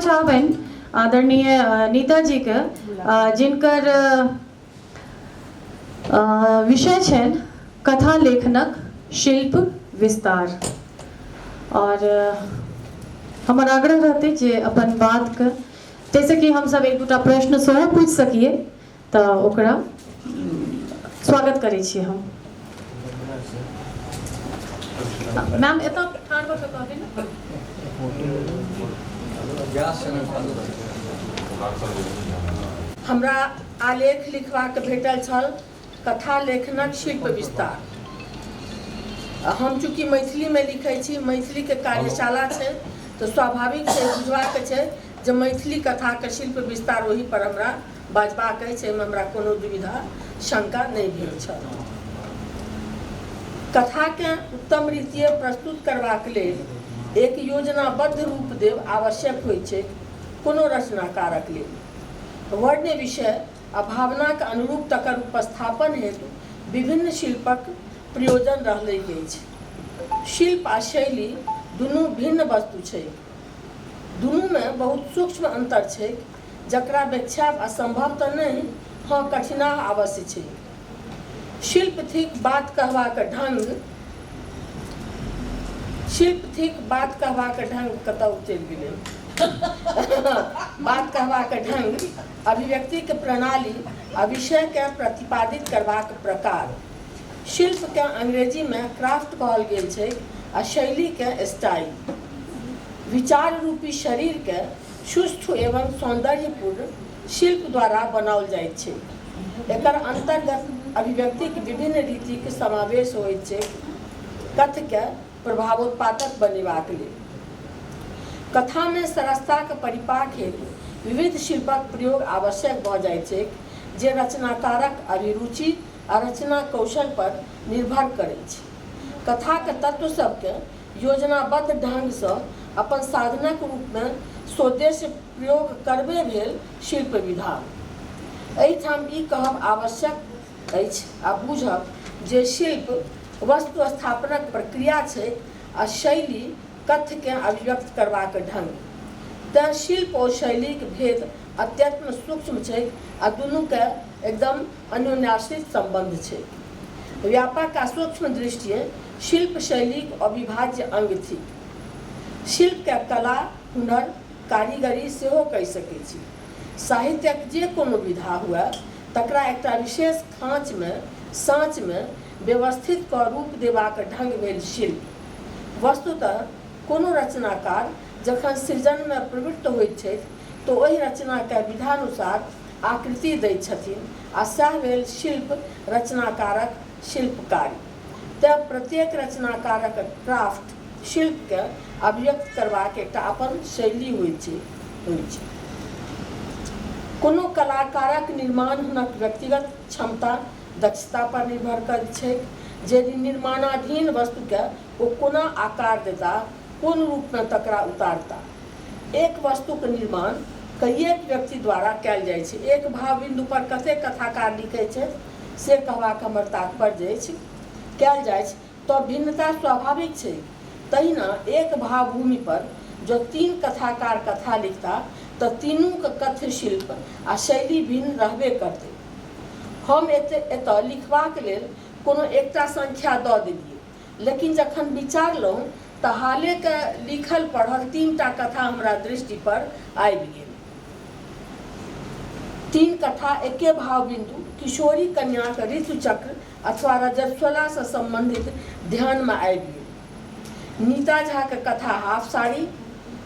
चाहबन आदरणीय नीता जी के जिनकर विषय छन कथा लेखनक शिल्प विस्तार। और हमार आग्रह रहते जे अपन बात के जैसे कि हम सब एक दूटा प्रश्न सेहो पूछ सकिए तो ओकरा स्वागत करै छी हम। मैम एत ठाड़ भ के कहबे ना हमरा आलेख लिखबाक भेटल छल कथा लेखनक शिल्प विस्तार। हम चूँकि मैथिली में लिखै छी, मैथिली के कार्यशाला छै तो स्वाभाविक छै बुझबाक छै जे मैथिली कथा के शिल्प विस्तार वही पर हमरा बाजबाक अछि। एहिमे हमरा कोनो दुविधा शंका नहीं भेल छल। कथा के उत्तम रीतिये प्रस्तुत करबाक लेल एक योजनाबद्ध रूप देव आवश्यक होइ छै कोनो रचनाकारक लेल। वर्ण विषय आ भावना के अनुरूप तकर उपस्थापन हेतु विभिन्न शिल्पक प्रयोजन रहलै अछि। शिल्प आ शैली दुनू भिन्न वस्तु छै, दुनू में बहुत सूक्ष्म अंतर छै जकरा व्याख्या असंभव तो नहीं, हाँ कठिना अवश्य छै। शिल्प थिक बात कहबाक ढंग, शिल्प थिक बात कहबाक ढंग कतौ चलि गेलै बात कहबाक ढंग, अभिव्यक्ति के प्रणाली आ विषय के प्रतिपादित करबाक प्रकार। शिल्प के अंग्रेजी में क्राफ्ट कहल गेल छै आ शैली के स्टाइल। विचार रूपी शरीर के सुष्ठु एवं सौंदर्यपूर्ण शिल्प द्वारा बनाओल जाइत छै। एकर अंतर्गत अभिव्यक्ति के विभिन्न रीति के समावेश होइत छै कथ्य के प्रभावोत्पादक बनेबाक लेल। कथा में सरसता के परिपाक हेतु विविध शिल्पक प्रयोग आवश्यक भ जाइत छै जे रचनाकारक अभिरुचि आ रचना कौशल पर निर्भर करैत छै। कथा के तत्व सबके योजनाबद्ध ढंग से अपन साधनक रूप में स्वदेश प्रयोग करबे भेल शिल्प विधान। एहिठाम ई कहब आवश्यक अछि आ बुझब जे शिल्प वस्तु स्थापनक प्रक्रिया छै आ शैली कथ्य के अभिव्यक्त करबाक ढंग। तें शिल्प और शैली के भेद अत्यंत सूक्ष्म छै आ दुनू के एकदम अन्योन्याश्रित संबंध छै। व्यापक आ सूक्ष्म दृष्टिए शिल्प शैली के अविभाज्य अंग थी। शिल्प के कला, हुनर, कारीगरी सेहो कहि सकै छी। साहित्यक जे कोनो विधा हुए तकरा एकटा विशेष खाँच में साँच में व्यवस्थित क रूप देबाक ढंग भेल शिल्प। वस्तुतः कोनो रचनाकार जखन सृजन में प्रवृत्त होइत छथि तो ओहि रचना के विधानुसार आकृति दैत छथिन आ सएह भेल शिल्प रचनाकारक शिल्पकारी। तब प्रत्येक रचनाकारक क्राफ्ट शिल्प के अभिव्यक्त करबाक एकटा अपन शैली होइत छै। कोनो कलाकारक निर्माण हुनक व्यक्तिगत क्षमता दक्षता पर निर्भर करैत छै जे निर्माणाधीन वस्तु के ओ कोना आकार देता, कोन रूप में तकरा उतारता। एक वस्तु के निर्माण कईएक व्यक्ति द्वारा कयल जाइ छै। एक भाव बिंदु पर कतेक कथाकार लिखै छै से कहबाक हमर तात्पर्य अछि। कयल जाइ छै तो भिन्नता स्वाभाविक छै। तहिना एक भाव भूमि पर जो 3 कथाकार कथा लिखता तो तीनों के कथ्य शिल्प आ शैली भिन्न रहबे करतै। हम एतऽ लिखबाक लेल कोनो एकटा संख्या दऽ देलियै, लेकिन जखन विचारलहुँ तऽ हाले के लिखल पढ़ल 3टा कथा हमरा दृष्टि पर आबि गेल। 3 कथा एके भाव बिंदु किशोरी कन्या के ऋतु चक्र अथवा रजस्वला से संबंधित ध्यान में आबि गेल। नीता झा के कथा हाफ साड़ी,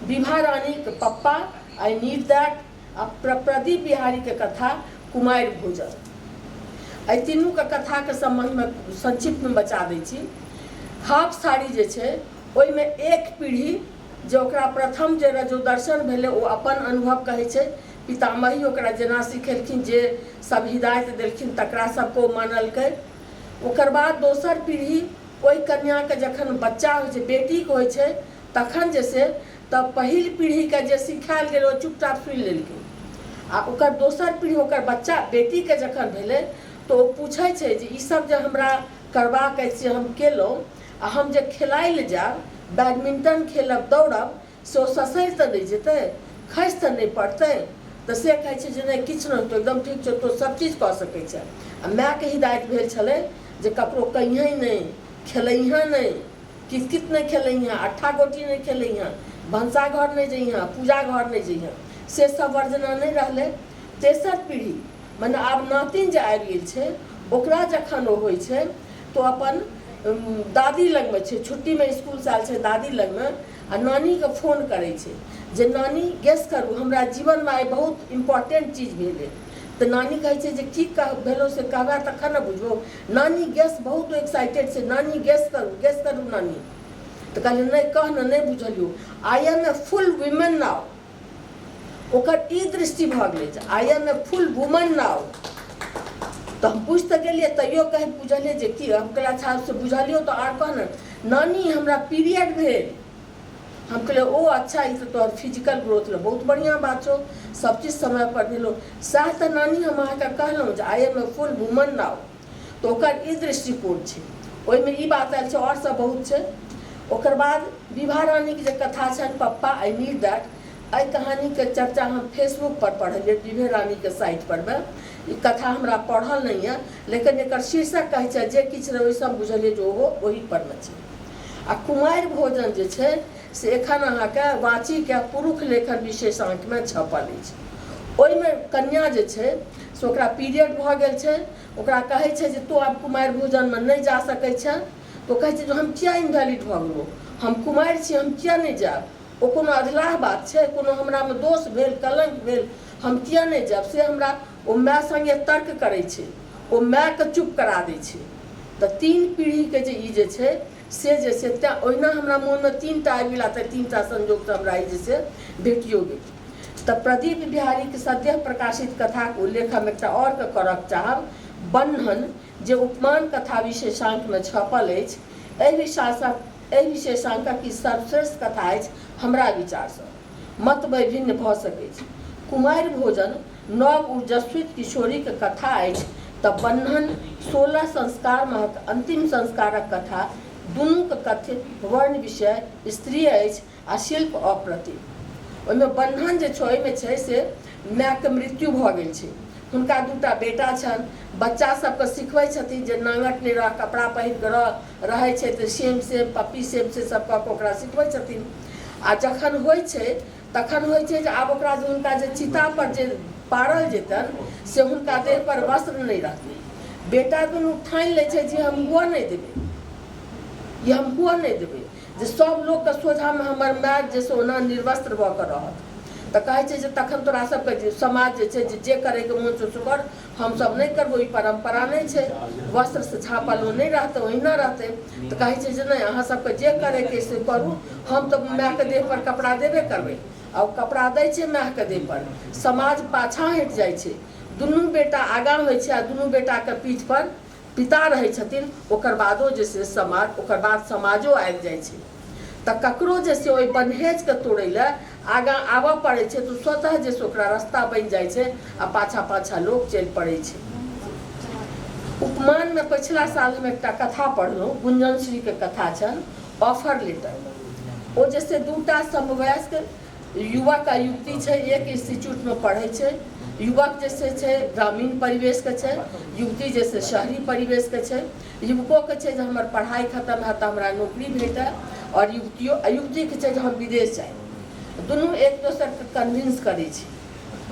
विभा रानी के पप्पा आई नीड दैट आ प्रदीप बिहारी के कथा कुमारि भोजन। एहि तीनू के कथा के संबंध में संक्षिप्त में बचा दै छी। हाफ साड़ी जे छै ओहिमे एक पीढ़ी जे ओकरा प्रथम जे रजोदर्शन भेलै ओ अपन अनुभव कहै छै। पितामही ओकरा जेना सिखेलखिन, जे सब हिदायत देलखिन तकरा सबको मानलकै। ओकर बाद दोसर पीढ़ी ओहि कन्या के जखन बच्चा होइ छै, बेटी के होइ छै, तखन जे से तब पहिल पीढ़ी के जे सिखायल गेल ओ चुपचाप सुनि लेलकै आ ओकर दोसर पीढ़ी ओकर बच्चा बेटी के जखन भेलै तो ओ पूछै छै जे ई सब जे हमरा करबाक अछि से हम केलहुँ आ हम जे खेलाइ ले जायब, बैडमिंटन खेलब, दौड़ब, से ओ ससरि तऽ नहि जेतै। खसि तऽ नहि पड़तै, तऽ से कहै छै जे नहि किछु नहि होतौ, एकदम ठीक छै, तो सब चीज कऽ सकै छै। आ मायके हिदायत भेल छलै जे ककरो कहियै नहि, खेलैहेँ नहि, कित नहि खेलैहेँ, अट्ठा गोटी नहि खेलैहेँ, भनसाघर नहि जइहेँ, पूजा घर नहि जइहेँ, से सब वर्जना नहि रहलै। तेसर पीढ़ी मने आब नातिन जे आबि गेल छै, ओकरा जखन ओ होइ छै तो अपन दादी लगमे छै, छुट्टीमे इसकुलसँ आयल छै दादी लगमे, आ नानीके फोन करै छै जे नानी गेस करू हमरा जीवनमे आइ बहुत इम्पोर्टेंट चीज भेलै। तऽ नानी कहै छै जे की भेलौ से कहबै तखन ने बुझबौ। नानी गेस बहुत एक्साइटेड छै, नानी गेस करू नानी। तऽ कहलियै नहि कह ने, नहि बुझलियौ। I am a full woman now, ओकर ई दृष्टि भऽ गेलै जे I am a full woman now. तऽ हम पूछि तऽ गेलियै, तैयो कहीं बुझलियै जे की, हम कहलियै अच्छा से बुझलियौ तऽ आर कह ने, नानी हमरा पीरियड भेल। हम कहलियै ओ अच्छा, ई तऽ तोहर फिजिकल ग्रोथ लए बहुत बढ़िआँ बात छौ, सब चीज समय पर भेलो। सएह तऽ नानी हम अहाँके कहलहुँ जे I am a full woman now. तऽ ओकर ई दृष्टिकोण छै, ओहिमे ई बात आयल छै, आओर सब बहुत छै। ओकर बाद विभा रानीके जे कथा छनि पप्पा आई नीड दैट, एहि कहानीके चर्चा हम फेसबुक पर पढ़लियै, विभा रानीके साइट परमे। ई कथा हमरा पढ़ल नहीं है, लेकिन एकर शीर्षक कहै छै जे किछु रहै ओहि सब बुझलियै जे ओहो ओही परमे छै। आ कुमारि भोजन जे छै से एखन अहाँके वाचीके पुरुष लेखन विशेषांकमे छपल अछि। ओहिमे कन्या जे छै से ओकरा पीरियड भऽ गेल छै, ओकरा कहै छै जे तू आब कुमारि भोजनमे नहि जा सकै छै। तो कहै छै जे हम किया इनवैलिड भऽ गेलहुँ, हम कुमारि छी, हम किया नहि जायब, ओ कोनो अधलाह बात छै, कोनो हमरामे दोष भेल, कलंक भेल, हम किया नहि जायब। से हमरा ओ माय संगे तर्क करै छै, ओ मायके चुप करा दै छै। तऽ 3 पीढ़ीके जे ई जे छै से जे छै, तेँ ओहिना हमरा मोनमे 3टा आबि गेला, तऽ 3टा संयोगसँ हमरा ई जे छै भेटियो गेल। तऽ प्रदीप बिहारीके सद्यः प्रकाशित कथाके उल्लेख हम एकटा आओर के करऽ चाहब। बन्धन जे उपमान कथा विशेषांकमे छपल अछि, एहि विशेषांकक ई सर्वश्रेष्ठ कथा अछि हमरा विचारसँ। मत विभिन्न भऽ सकै छै। कुमारि भोजन नव ऊर्जस्वित किशोरीके कथा अछि, तऽ बन्धन 16 संस्कार महक अंतिम संस्कारक कथा, दुनूके कथित वर्ण विषय स्त्री अछि आ शिल्प अप्रतिम। ओहिमे बन्धन जे छै, ओहिमे छै से मायके मृत्यु भऽ गेल छै, हुनका 2टा बेटा छनि, बच्चा सबके सिखबै छथिन जे नांगट नहि रह, कपड़ा पहिर कऽ रहै छै तऽ सेम पप्पी सेम से सब कऽ कऽ ओकरा सिखबै छथिन। आ जखन होइ छै तखन होइ छै जे आब ओकरा जे हुनका जे चिता पर जे पारल जेतनि से हुनका देह पर वस्त्र नहि रहतै। बेटा दुनू ठानि लै छै जे हम हुअ नहि देबै, ये हम हुअ नहि देबै, जे सब लोकके सोझामे हमर माय जे से ओना निर्वस्त्र भऽ कऽ रहत। तऽ कहै छै जे तखन तोरा सबके जे समाज जे छै जे करैके मोन छौ से कर, हमसब नहि करबो, ई परम्परा नहि छै, वस्त्र से झाँपल ओ नहि रहतै, ओहिना रहतै। तऽ कहै छै जे नहि अहाँ सबके जे करैके से करू, हम तऽ मायके देह पर कपड़ा देबे करबै। आ ओ कपड़ा दै छै मायके देह पर, समाज पाछाँ हटि जाइ छै, दुनू बेटा आगाँ होइ छै आ दुनू बेटाके पीठ पर पिता रहै छथिन। ओकर बादो जे छै समाज, ओकर बाद समाजो आबि जाइ छै। तऽ ककरो जे से ओहि बन्हेजके तोड़ै लए आगाँ आबऽ पड़ै छै तऽ स्वतः जे से ओकरा रास्ता बनि जाइ छै आ पाछाँ पाछाँ लोक चलि पड़ै छै। उपमानमे पछिला साल हम एकटा कथा पढ़लहुँ, गुंजन श्रीके कथा छनि ऑफर लेटर। ओ जे से 2टा समवयस्क युवक आ युवती छै, एक इंस्टीट्यूटमे पढ़ै छै। युवक जे छै ग्रामीण परिवेशके छै, युवती जे छै शहरी परिवेशके छै। युवकोके छै जे हमर पढ़ाइ खत्म हैत तऽ हमरा नौकरी भेटै, और युवतीके छै जे हम विदेश जाए। दुनू एक दोसरके कन्विंस करै छै,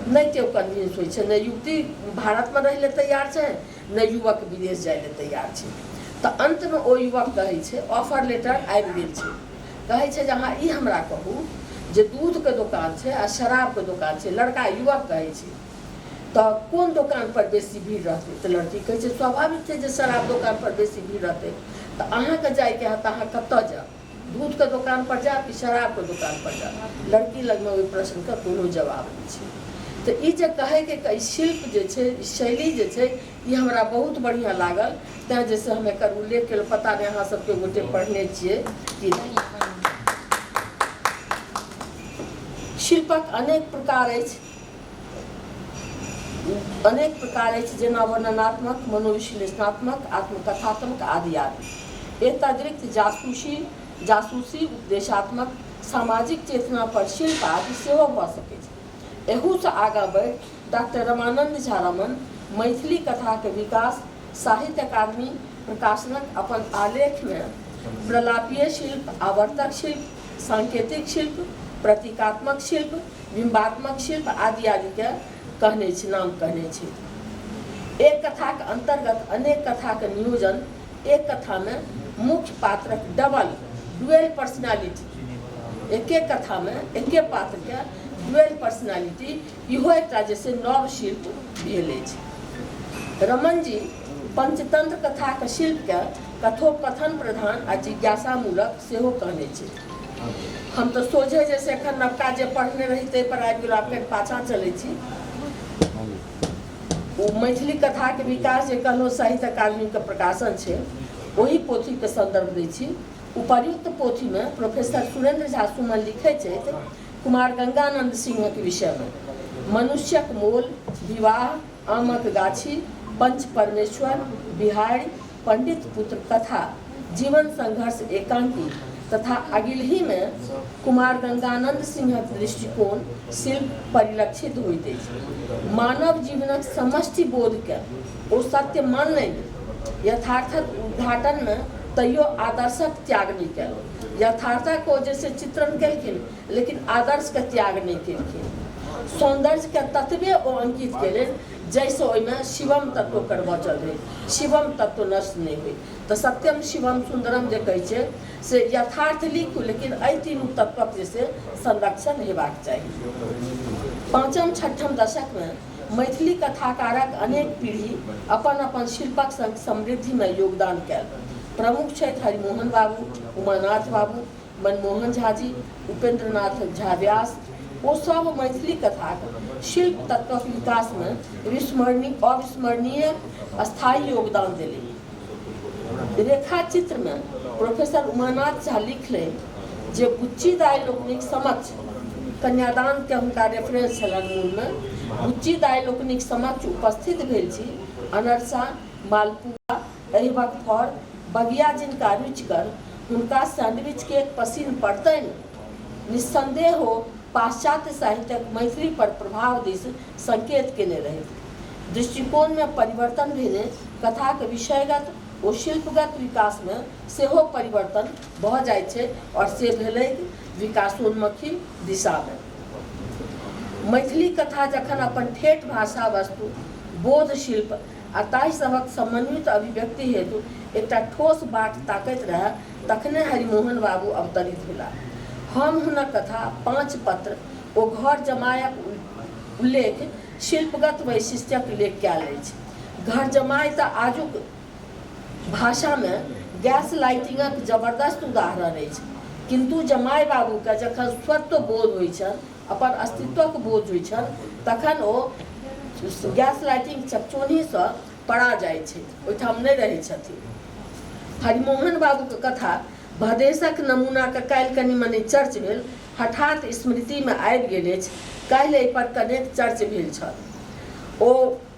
नहि केओ कन्विंस होइ छै, नहि युवती भारतमे रहै लए तैयार छै, नहि युवक विदेश जाए लए तैयार छै। तऽ अन्तमे ओ युवक कहै छै, ऑफर लेटर आबि गेल छै, कहै छै जे अहाँ ई हमरा कहू जे दूधके दोकान छै आ शराबके दोकान छै, लड़का युवक कहै छै, तऽ कोन दोकान पर बेसी भीड़ रहतै। तऽ लड़की कहै छै स्वाभाविक छै जे शराब दोकान पर बेसी भीड़ रहतै। तऽ अहाँके जाइके हैत तऽ अहाँ कतऽ जायब, दूधके दोकान पर जायब कि शराबके दोकान पर जायब। लड़की लगमे ओहि प्रश्नके कोनो जवाब नहि छै। तऽ ई जे कहैके शिल्प जे छै, शैली जे छै, ई हमरा बहुत बढ़िआँ लागल, तेँ जे से हम एकर उल्लेख केलहुँ। पता नहि अहाँ सबके गोटे पढ़ने छियै कि नहि। शिल्पक अनेक प्रकार अछि, जेना वर्णनात्मक, मनोविश्लेषणात्मक, आत्मकथात्मक आदि आदि। एतदरिक्त जासूसी, उपदेशात्मक, सामाजिक चेतना पर शिल्प आदि सेहो भऽ सकै छै। एहूसँ आगाँ बढ़ि डॉक्टर रमानंद झा रमन मैथिली कथाके विकास साहित्य अकादमी प्रकाशनक अपन आलेख में प्रलापीय शिल्प, आवर्तक शिल्प, सांकेतिक शिल्प, प्रतीकात्मक शिल्प, बिंबात्मक शिल्प आदि आदि के कहने छी, नाम कहने छी। एक कथा के अंतर्गत अनेक कथा के नियोजन, एक कथा में मुख्य पात्रक डुअल पर्सनालिटी, एक कथा में एक पात्र के डुअल पर्सनालिटी, इहो एकटा जैसे नव शिल्प भेल अछि। रमन जी पंचतंत्र कथा के शिल्प के कथोपकथन प्रधान आ जिज्ञासा मूलक सेहो कहने छी। हम तो सोझे जैसे एखन नवका जे पढ़ने रही ते पर आबि गेल, आपके पाछा चलै छी। ओ मैथिली कथा के विकास जे कहलहुँ साहित्य अकादमी के प्रकाशन छै, वही पोथी के संदर्भ दै छी। उपर्युक्त पोथी में प्रोफेसर सुरेंद्र झा सुमन लिखै छथि कुमार गंगानंद सिंह के विषय में। मनुष्यक मोल, विवाह, आमक गाछी, पंच परमेश्वर, बिहारी, पंडित पुत्र कथा, जीवन संघर्ष एकांकी तथा अगिलही में कुमार गंगानंद सिंहक दृष्टिकोण शिल्प परिलक्षित होइत अछि। मानव जीवनक समष्टि बोध के ओ सत्य मानलनि, यथार्थक उद्घाटन में तैयो आदर्शक त्याग नहीं कल। यथार्थक को जैसे चित्रण केलखिन लेकिन आदर्श के त्याग नहीं केलखिन। सौंदर्य के तत्वे ओ अंकित केलनि जैसे ओहिमे शिवम तत्व कर बचल रहे, शिवम तत्व नष्ट नहीं हुई। तो सत्यम शिवम सुंदरम जे कहै छै से यथार्थ लिखू, लेकिन एहि तीनू तत्वक जैसे संरक्षण हेबाक चाहिए। पाँचम छठम दशक में मैथिली कथाकारक अनेक पीढ़ी अपन अपन शिल्पक संग समृद्धि में योगदान कयल। प्रमुख छथि हरिमोहन बाबू, उमानाथ बाबू, मनमोहन झा जी, उपेंद्रनाथ झा व्यास। वो सब मैथिली कथाक शिल्प तत्वक विकास में अविस्मरणीय स्थायी योगदान दिले। रेखा चित्र में प्रोफेसर उमानाथ झा लिखले जे बुच्ची दाई लोकनिक समक्ष कन्यादान के हुनका रेफरेंस छलनि मूल में। बुच्ची दाई लोकनिक समक्ष उपस्थित भेल छी अनरसा, मालपुआ, अहिबक फर, बगिया जिनका रुचिकर, हुनका सैंडविच के पसीन पड़तनि। निस्संदेह हो पाश्चात्य साहित्यक मैथिली पर प्रभाव दिस संकेत केने रहे। दृष्टिकोण में परिवर्तन भेने कथा के विषयगत ओ शिल्पगत विकास में सेहो परिवर्तन भऽ जाइ छै और से भेलै विकासोन्मुखी दिशा में। मैथिली कथा जखन अपन ठेठ भाषा वस्तु, बोध शिल्प आ ताहि सभक समन्वित अभिव्यक्ति हेतु एकटा ठोस बाट ताकैत रहै, तखने हरिमोहन बाबू अवतरित भेलाह। हम हुनक कथा पाँच पत्र ओ घर जमायक उल्लेख शिल्पगत वैशिष्ट्यक उल्लेख कयल अछि। घर जमाय तऽ आजुक भाषा में गैस लाइटिंगक जबरदस्त उदाहरण अछि, किंतु जमाय बाबू के जखन स्वत्व बोध होइ छनि, अपन अस्तित्वक बोध होइ छनि, तखन ओ गैस लाइटिंग चकचोन्ही से पड़ा जाइ छै, ओहिठाम नहि रहै छथिन। हरिमोहन बाबू के कथा भदेशक नमूना के काल्हि कनि मनि चर्च भेल, हठात स्मृति में आबि गेल अछि। काल्हि एहि पर कनेक चर्च भेल छल। ओ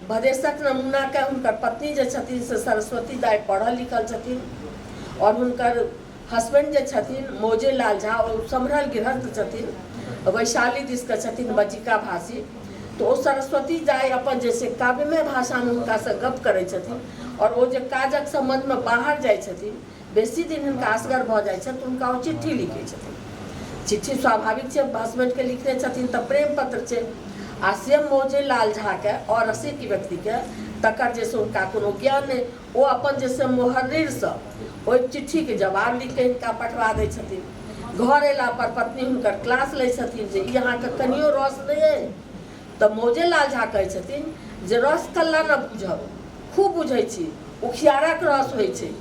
भदेशक नमूना के हुनकर पत्नी जे छथिन से सरस्वती दाई पढ़ल लिखल छथिन, और हुनकर हस्बैंड जे छथिन मौजे लाल झा ओ सम्हरल गृहस्थ छथिन, वैशाली दिस के छथिन बज्जिका भाषी। तो ओ सरस्वती दाई अपन जैसे काव्यमय भाषा में हुनका से गप करै छथिन, और ओ जे काजक संबंध में बाहर जाइ छथिन, बेसी दिन हुनका असगर भऽ जाइ छनि तऽ हुनका ओ चिट्ठी लिखै छथिन। चिट्ठी स्वाभाविक छै, हस्बैंड के लिखने छथिन तऽ प्रेम पत्र छै। आ से मौजे लाल झा के और रसिक व्यक्ति के तकर जैसे हुनका कोनो ज्ञान नहि, ओ अपन जैसे मोहर्रिर से ओहि चिट्ठी के जवाब लिख के हिनका पठवा दै छथिन। घर अयला पर पत्नी हुनकर क्लास लै छथिन जे ई अहाँके कनियो रस नहि अइ, तऽ मौजे लाल झा कहै छथिन जे रस कल्ला न बुझब, खूब बुझै छी, उखियारक रस होइ छै।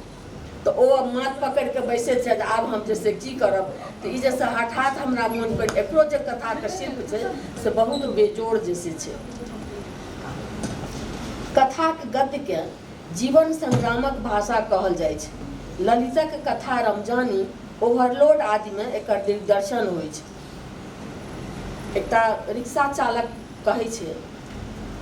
तो ओ माथ पकड़ के बैसे छै, आब हम जैसे की करब। तो ई जैसे हठात हमरा मन पर एकरो जे कथा के शिल्प छै से बहुत बेजोड़ जैसे छै। कथा के गद्य के जीवन संग्रामक भाषा कहल जाइ छै। ललितक कथा रमजानी, ओवरलोड आदि में एकर दिग्दर्शन होइ छै। एकटा रिक्शा चालक कहै छै,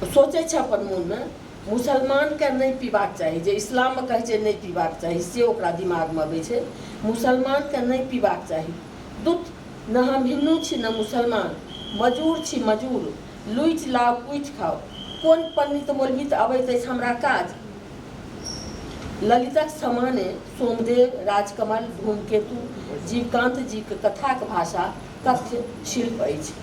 सोचै छै अपन मन में, मुसलमान के नहीं पीबाक चाही, जे इस्लाम में कहै छै नहीं पीबाक चाही से ओकरा दिमाग में अबै छै। मुसलमान के नहीं पीबाक चाही, दूत न हम हिन्दू छी न मुसलमान, मजूर छी मजूर, लुटि लाउ पुटि खाओ, कोन पंडित मौलवी अबैत अछि हमरा काज। ललितक समाने सोमदेव, राजकमल, धूमकेतु, जीवकांत जी के कथाक भाषा कथ्य शिल्प अछि।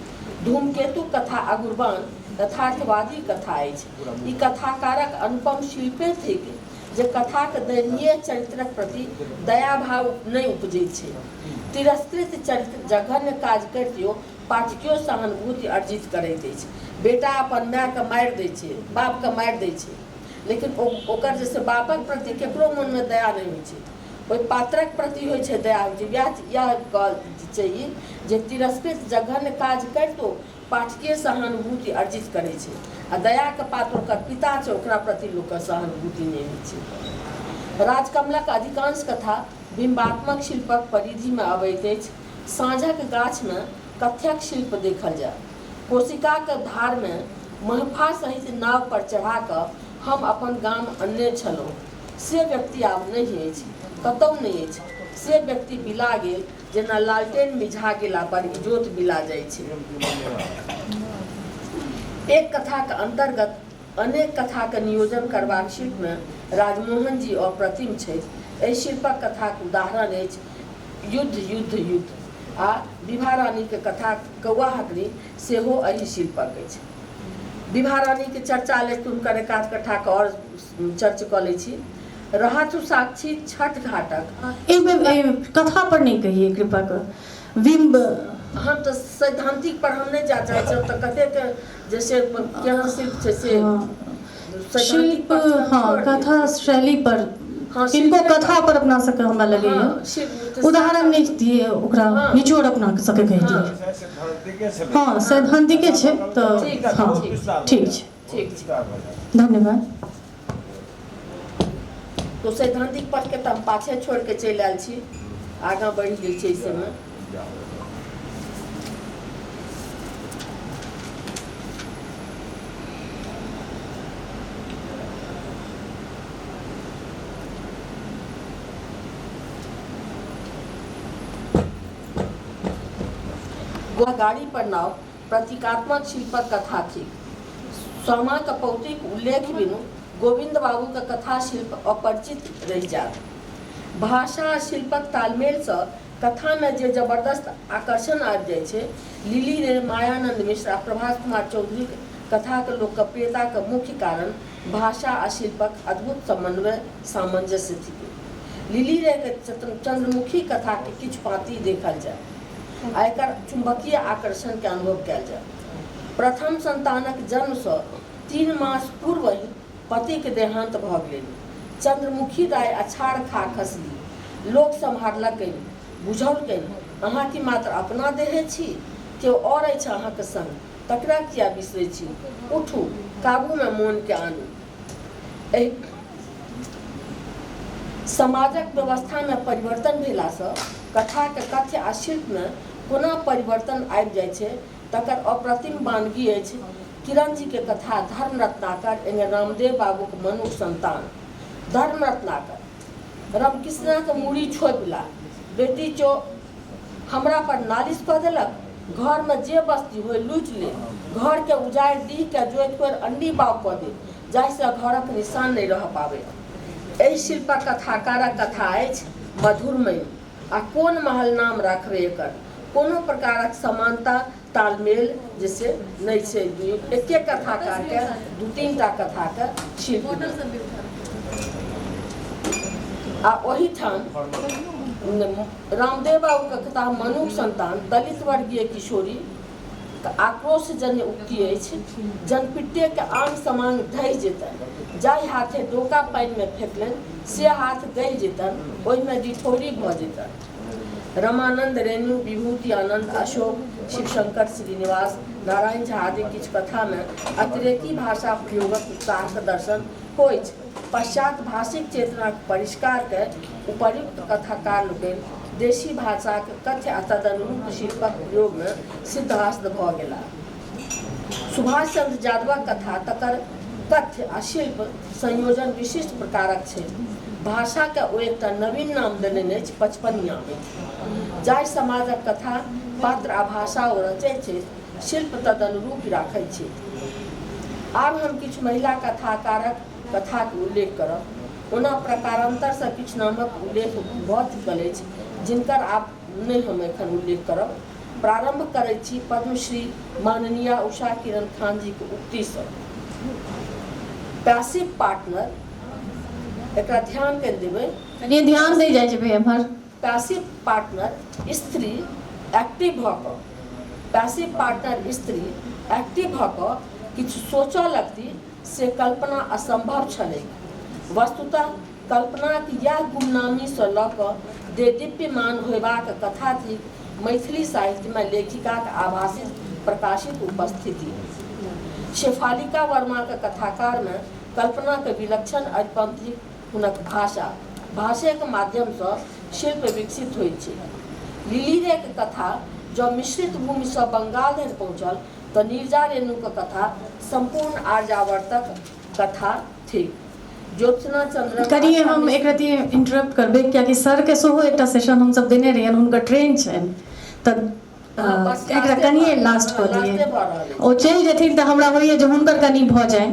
धूमकेतु कथा अगुरबान यथार्थवादी कथा अछि। ई कथाकारक अनुपम शिल्पे थिक जे कथाक दयनीय चरित्रक प्रति दया भाव नहि उपजैत छै। तिरस्कृत चरित्र जघन्य काज करितो पाठकियो सहानुभूति अर्जित करैत अछि। बेटा अपन मायके मारि दै छै, बापके मारि दै छै, लेकिन ओकर जैसे बापक प्रति केकरो मनमे दया नहि होइ छै, ओहि पात्रक प्रति होइ छै दया होइ छै। यह कहल चाहिए जे तिरस्कृत जघन्य काज करितो पाठकीय सहानुभूति अर्जित करै छै, आ दयाके पात्र ओकर पिता छै, ओकरा प्रति लोकके सहानुभूति नहि होइ छै। राजकमलक अधिकांश कथा बिम्बात्मक शिल्पक परिधिमे अबैत अछि। साँझक गाछमे कथ्यक शिल्प देखल जाय। कोशिकाक धारमे महफा सहित नाव पर चढ़ा कऽ हम अपन गाम अनने छलहुँ, से व्यक्ति आब नहि अछि, कतहु नहि अछि। से व्यक्ति बिला गेल जेना लालटेन मिझा गेला पर इजोत बिला जाइ छै। एक कथाक अंतर्गत अनेक कथाक नियोजन करबाक शिल्पमे राजमोहन जी अप्रतिम छथि। एहि शिल्पक कथाक उदाहरण अछि युद्ध युद्ध युद्ध, आ विभा रानीके कथा कौआ हकरी सेहो एहि शिल्पक अछि। विभा रानीके चर्चा ले हुनकर एकाध कथाके आओर चर्च कऽ लै छी। रहतु साक्षी छठ घाटक। कथा पर नहीं कहिए कृपा कर। बिंब हम तो सैद्धांतिक पर हम नहीं जा चाहे छे, तो कते जैसे केहन शिल्प छै से शिल्प, हाँ कथा शैली पर, किनको कथा पर अपना सके हमरा लगे उदाहरण नहीं दिए, ओकरा निचोड़ अपना सके कह दिए। हाँ सैद्धांतिके छै तो हाँ ठीक छै, धन्यवाद। तो सैद्धांतिक पढ़ के तो हम पाछे छोड़ के चल आयल छी, आगाँ बढ़ि गेल छै समय। गाड़ी पर नाव प्रतीकात्मक शिल्पक कथा थी। सोमा कपौतीक उल्लेख बिनु गोविंद बाबू का कथा शिल्प अपरिचित रहि जात। भाषा आ शिल्पक तालमेलसँ कथामे जे जबरदस्त आकर्षण आबि जाइ छै। लिली रे, मायानंद मिश्र आ प्रभात कुमार चौधरीक कथाके लोकप्रियताके मुख्य कारण भाषा आ शिल्पक अद्भुत समन्वय सामंजस्य थी। लिली रे के चंद्रमुखी कथाके किछु पाँति देखल जाय आ एकर चुंबकीय आकर्षण के अनुभव कयल जाय। प्रथम संतानक जन्मसँ 3 मास पूर्व ही पतिक देहांत भऽ गेलनि। चंद्रमुखी राय अछाड़ खा खसली। लोक सम्हारलकनि, बुझौलकनि अहाँ की मात्र अपना देहे छी, केओ और अछि अहाँके संग, तकरा किया बिसरै छी, उठू काबूमे मोनके आनू। एहि समाजक व्यवस्थामे परिवर्तन भेलासँ कथाके कथ्य आ शिल्पमे कोना परिवर्तन आबि जाइ छै, तकर अप्रतिम बानगी अछि किरण जी के कथा धर्म रत्नाकर एंगे रामदेव बाबू के मनुक संतान। धर्म रत्नाकर रामकृष्णा के मूड़ी छोपिला, बेटी चो हमरा पर नालिश कऽ देलक, घर में जे बस्ती होय लूटि ले, घर के उजाड़ि दी के जोति कोर अंडी बाग कऽ दे, जाहिसँ घरक निशान नहीं रह पावे। एहि शिल्पक कथाकारक कथा अछि मधुरमय, आ कोन महल नाम राखबे एकर, कोनो प्रकारक समानता तालमेल जैसे नहीं छै। एके कथाकार के 2-3 टा कथा के शिल्प आ ओही ठाम रामदेव बाबू के कथा मनुक संतान दलित वर्गीय किशोरी आक्रोशजन्य उक्ति अछि। जनपिट्टे के आन समान धहि जेतन, जाहि हाथे डोका पानि में फेंकलनि से हाथ गहि जेतन, ओहिमे डिठौरी भऽ जेतन। रमानंद, रेणु, विभूति आनंद, अशोक, शिवशंकर, श्रीनिवास, नारायण झा आदि किछु कथामे अतिरेकी भाषा प्रयोगक उत्साहक दर्शन होइ छै। पश्चात भाषिक चेतनाक परिष्कारके उपर्युक्त कथाकार लोकनि देशी भाषाक कथ्य आ तदनुरूप शिल्पक प्रयोगमे सिद्धहस्त भऽ गेला। सुभाष चंद्र यादवक कथा तकर कथ्य आ शिल्प संयोजन विशिष्ट प्रकारक छै। भाषाके ओ एकटा नवीन नाम देने अछि पचपनिया, जाहि समाजक कथा पात्र आ भाषा ओ रचै छै, शिल्प तदनुरूप राखै छै। आब हम किछु महिला कथाकारक कथाक उल्लेख करब। ओना प्रकारांतर से किछु नामक उल्लेख भऽ चुकल अछि, जिनकर आब नहि हम एखन उल्लेख करब। प्रारंभ करै छी पद्मश्री माननीय उषा किरण खान जी के उक्ति से। पैसिव पार्टनर, एकरा ध्यान के देबै, कनिए ध्यान दे जाइ छै एम्हर। पैसिव पार्टनर स्त्री एक्टिव भऽ कऽ, पैसिव पार्टनर स्त्री एक्टिव भऽ कऽ किछु सोचऽ लगती से कल्पना असंभव छलैक। वस्तुतः कल्पनाक इएह गुमनामी से लऽ कऽ देदीप्यमान होयबाक कथा थिक मैथिली साहित्य में लेखिकाक आभासित प्रकाशित उपस्थिति। शेफालिका वर्मा के कथाकार में कल्पना के विलक्षण अरिपन थिक हुनक भाषा। भाषा के माध्यम से शिल्प विकसित होइ छै। लिली रे के कथा जब मिश्रित भूमि से बंगाल धरि पहुँचल तो नीरजा रेणु के कथा संपूर्ण आर्यावर्तक कथा थी। ज्योत्सना चंद्र करिए हम एक रति इंटरप्ट करबे, कियाकि सर के सेहो एकटा सेशन हम सब देने रहियन, हुनकर ट्रेन छनि, तऽ एकरा कनिए लास्ट कऽ दिए। ओ चलि जेथिन तऽ हमरा होइए जे हुनकर कनि भऽ जाए।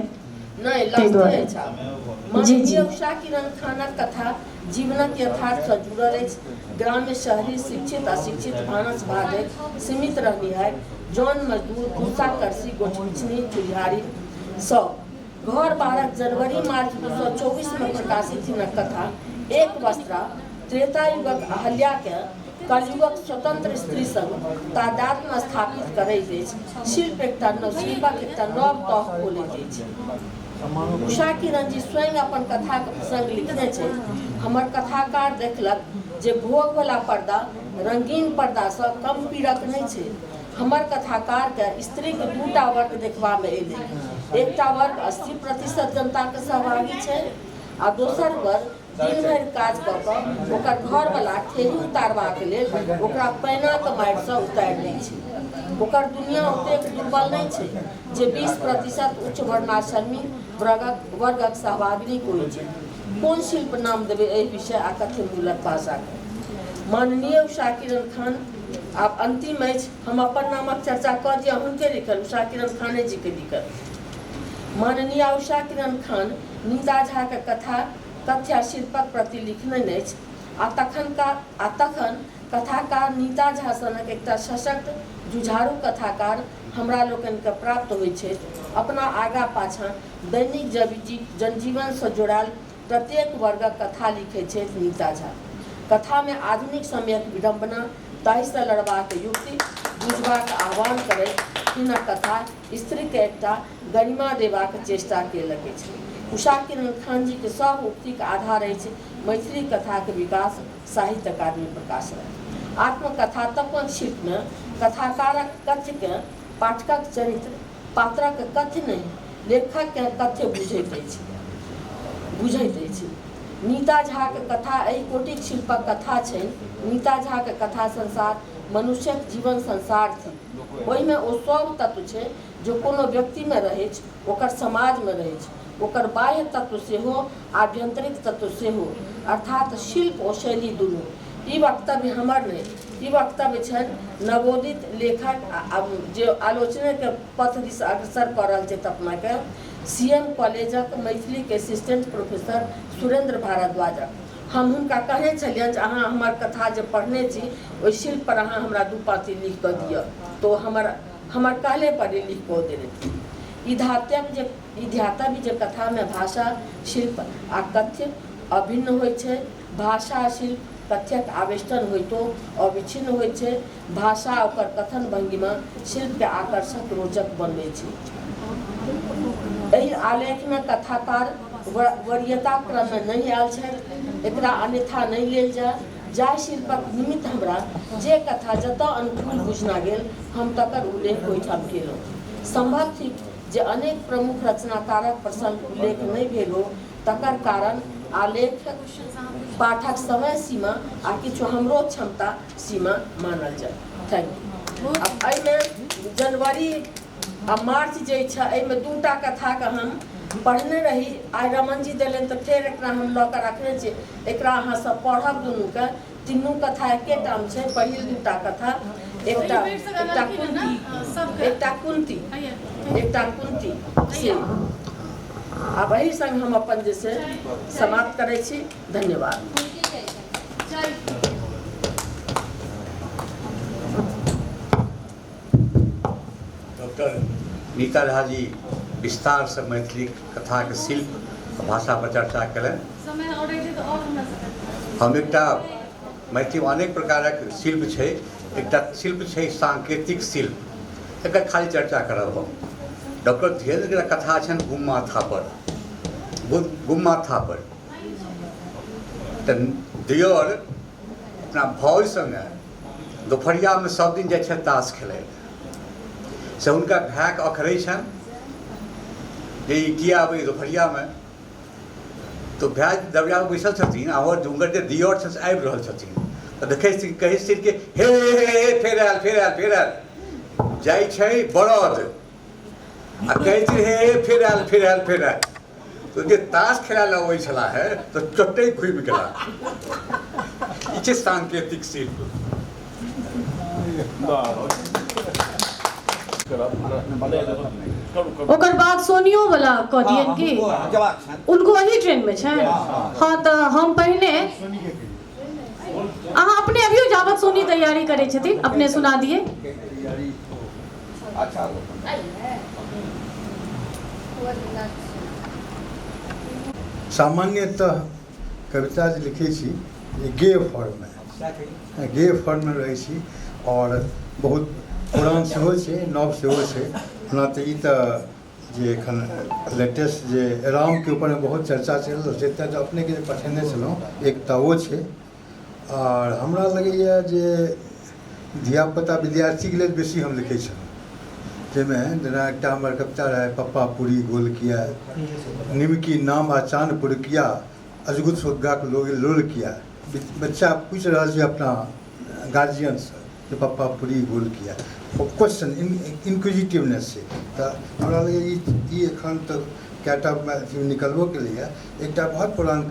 नहीं ताहि दुआरे माननीय उषा किरण खानक कथा जीवनक यथार्थ से जुड़ल अछि। ग्राम्य, शहरी, शिक्षित अशिक्षित, भानस भाजक, सीमित रहनिहार, जौन मजदूर, भूसा करसी, गोठबिछनी, चुलिहारी सब। घर 12 जनवरी मार्च 1924 में प्रकाशित हिनक कथा एक वस्त्रा त्रेता युगक अहल्या के कलयुगक स्वतंत्र स्त्री संग तादाद में स्थापित करैत अछि। शिल्प एकटा नव शिल्पक एकटा नव तह खोलैत अछि। उषा किरण जी स्वयं अपन कथा के प्रसंग लिखने छै। हमर कथाकार देखलक जे भोग वाला पर्दा रंगीन पर्दा से कम पीड़क नहीं छै। हमर कथाकार के स्त्री के दूटा वर्ग देखबा में एलै। एकटा वर्ग 80% जनता के सहभागी छै आ दोसर वर्ग दिन भरि काज कऽ कऽ ओकर घर वाला ठेही उतारबाक लेल ओकरा पैना के मारि से उतारि दै छै। ओकर दुनिया ओतेक दुर्बल नहीं छै जे 20% उच्च वर्णाश्रमी वर्गक सहभागिनी होइ छै। कोन शिल्प नाम देबै एहि विषय आ कथ्य मूलक भाषा के। माननीय उषा किरण खान, आब अंतिम अछि, हम अपन नामक चर्चा कऽ दिया। हुनके लिखल, उषा किरण खाने जी के लिखल। माननीय उषा किरण खान नीता झा के कथा कथ्य शिल्पक प्रति लिखने अछि आ तखन कथाकार नीता झा सनक एकटा सशक्त जुझारू कथाकार हमरा लोकनि के प्राप्त होइ छै। अपना आगा पाछाँ दैनिक जनजीवन से जुड़ायल प्रत्येक वर्गक कथा लिखै छै नीता झा। कथा में आधुनिक समयक विडंबना, ताहि से लड़बाक युक्ति बुझबाक आह्वान करैत हिनक कथा स्त्री के एकटा गरिमा देबाक चेष्टा केलक अछि। उषा किरण खान जी के सब उक्ति के आधार अछि मैथिली कथा के विकास साहित्य अकादमी प्रकाशन। आत्मकथात्मक शिल्प में कथाकारक कथ्य के पाठकक चरित्र पात्रक कथ्य नहीं, लेखक के कथ्य बुझैत अछि। नीता झा के कथा एहि कोटिक शिल्पक कथा छै। नीता झा के कथा संसार मनुष्यक जीवन संसार थी। ओहिमे ओ सब तत्व छै जो कोनो व्यक्ति में रहै छै, ओकर समाज में रहै छै, ओकर बाह्य तत्व सेहो आभ्यंतरिक तत्व सेहो, अर्थात शिल्प और शैली दुनू। ई वक्तव्य हमर नहीं, ई वक्तव्य छनि नवोदित लेखक जे आलोचना के पथ दिस अग्रसर कऽ रहल छथि अपना के, CM कॉलेजक मैथिली के असिस्टेंट प्रोफेसर सुरेंद्र भारद्वाजक। हम हुनका कहने छलियनि जे अहाँ हमर कथा जे पढ़ने छी ओहि शिल्प पर अहाँ हमरा 2 पाँति लिख कऽ दिअ, तो हमर कहले पर लिख कऽ देने। ई ध्यातव्य जे कथा में भाषा, शिल्प आ कथ्य अभिन्न होइ छै। भाषा शिल्प कथ्यक आवेष्टन होइतो अविच्छिन्न होइ छै। भाषा ओकर कथन भंगिमा शिल्प के आकर्षक रोचक बनबै छै। एहि आलेख में कथाकार वरीयता क्रम में नहीं आयल छथि। एकरा अन्यथा नहीं लेल जाय। जाहि शिल्पक निमित्त हमरा जे कथा जतऽ अनुकूल बुझना गेल हम तकर उल्लेख ओहिठाम केलहुँ। संभव थिक जे अनेक प्रमुख रचनाकारक प्रसंग उल्लेख नहीं भेल हो, तकर कारण आलेख पाठक समय सीमा आ किछु हमरो क्षमता सीमा मानल जाए। Thank you. अब एहिमे जनवरी आ मार्च जे छै एहिमे 2टा कथा के हम पढ़ने रही। आइ रमन जी देलनि तऽ फेर एकरा हम लऽ कऽ रखने छी। एकरा अहाँ सब पढ़ब दुनू के। तीनू कथा एकेटा में छै। पहिल 2टा कथा एकटा कुंती शिल्प। आ वही संग हम अपन जे से समाप्त करै छी। धन्यवाद। डॉक्टर नीता झा जी विस्तार से मैथिली कथा के शिल्प भाषा पर चर्चा कयलनि। हम एकटा मैथिली में अनेक प्रकारक शिल्प छै। एकटा शिल्प छै सांकेतिक शिल्प, एकर खाली चर्चा करब हम। डॉक्टर धीरेन्द्र के कथा छनि गुम्माथा पर। गुम्माथा पर तऽ दियर अपना भौज संगे दुपहरिया में सब दिन जाइ छै ताश खेलै से हुनका भायके अखरै छनि जे ई किया अबै दुपहरिया में। तो भाय दरवाजा पर बैसल छथिन और हुनकर जे दियर छनि से आबि रहल छथिन तऽ देखै छथिन, कहै छथिन कि हे हे फेर आयल फेर आयल फेर आयल। जाइ छै बरद आ कहै छथिन हे फेर आयल फेर आयल फेर आयल। तो जे ताश खेलाय लए अबै छला है तो चोटे घुमि गेला। ई छै सांकेतिक शिल्प। ओकर बाद सोनियो वाला कह दियन कि उनको वही ट्रेन में छै। हाँ तो हम पहले अहाँ अपने अभियो जावत सोनी तैयारी करे छथिन अपने सुना दिए। सामान्यतः कविता जे लिखै छी गे फॉर्म में रहै छी और बहुत पुरान सेहो छै नव सेहो छै। ओना तऽ ई तऽ जे एखन लेटेस्ट जे राम के ऊपर में बहुत चर्चा चलि रहल छै तऽ अपने के पठेने छलहुँ एकटा ओ छै। और हमरा लगैए जे धियापुता विद्यार्थीके लेल बेसी हम लिखै छलहुँ, जाहिमे जेना एकटा हमर कविता रहै पप्पा पूरी गोल किया, निमकी नाम आचान पुरकिया, अजगुत सुग्गा लोल किया। बच्चा पूछ रहल छै अपना गार्जियन से कि पप्पा पूरी गोल किया। क्वेश्चन इनक्विजिटिवनेस छै। तऽ हमरा लगैए ई एखन तऽ कएटा निकलबो केलैए। एकटा बहुत पुरान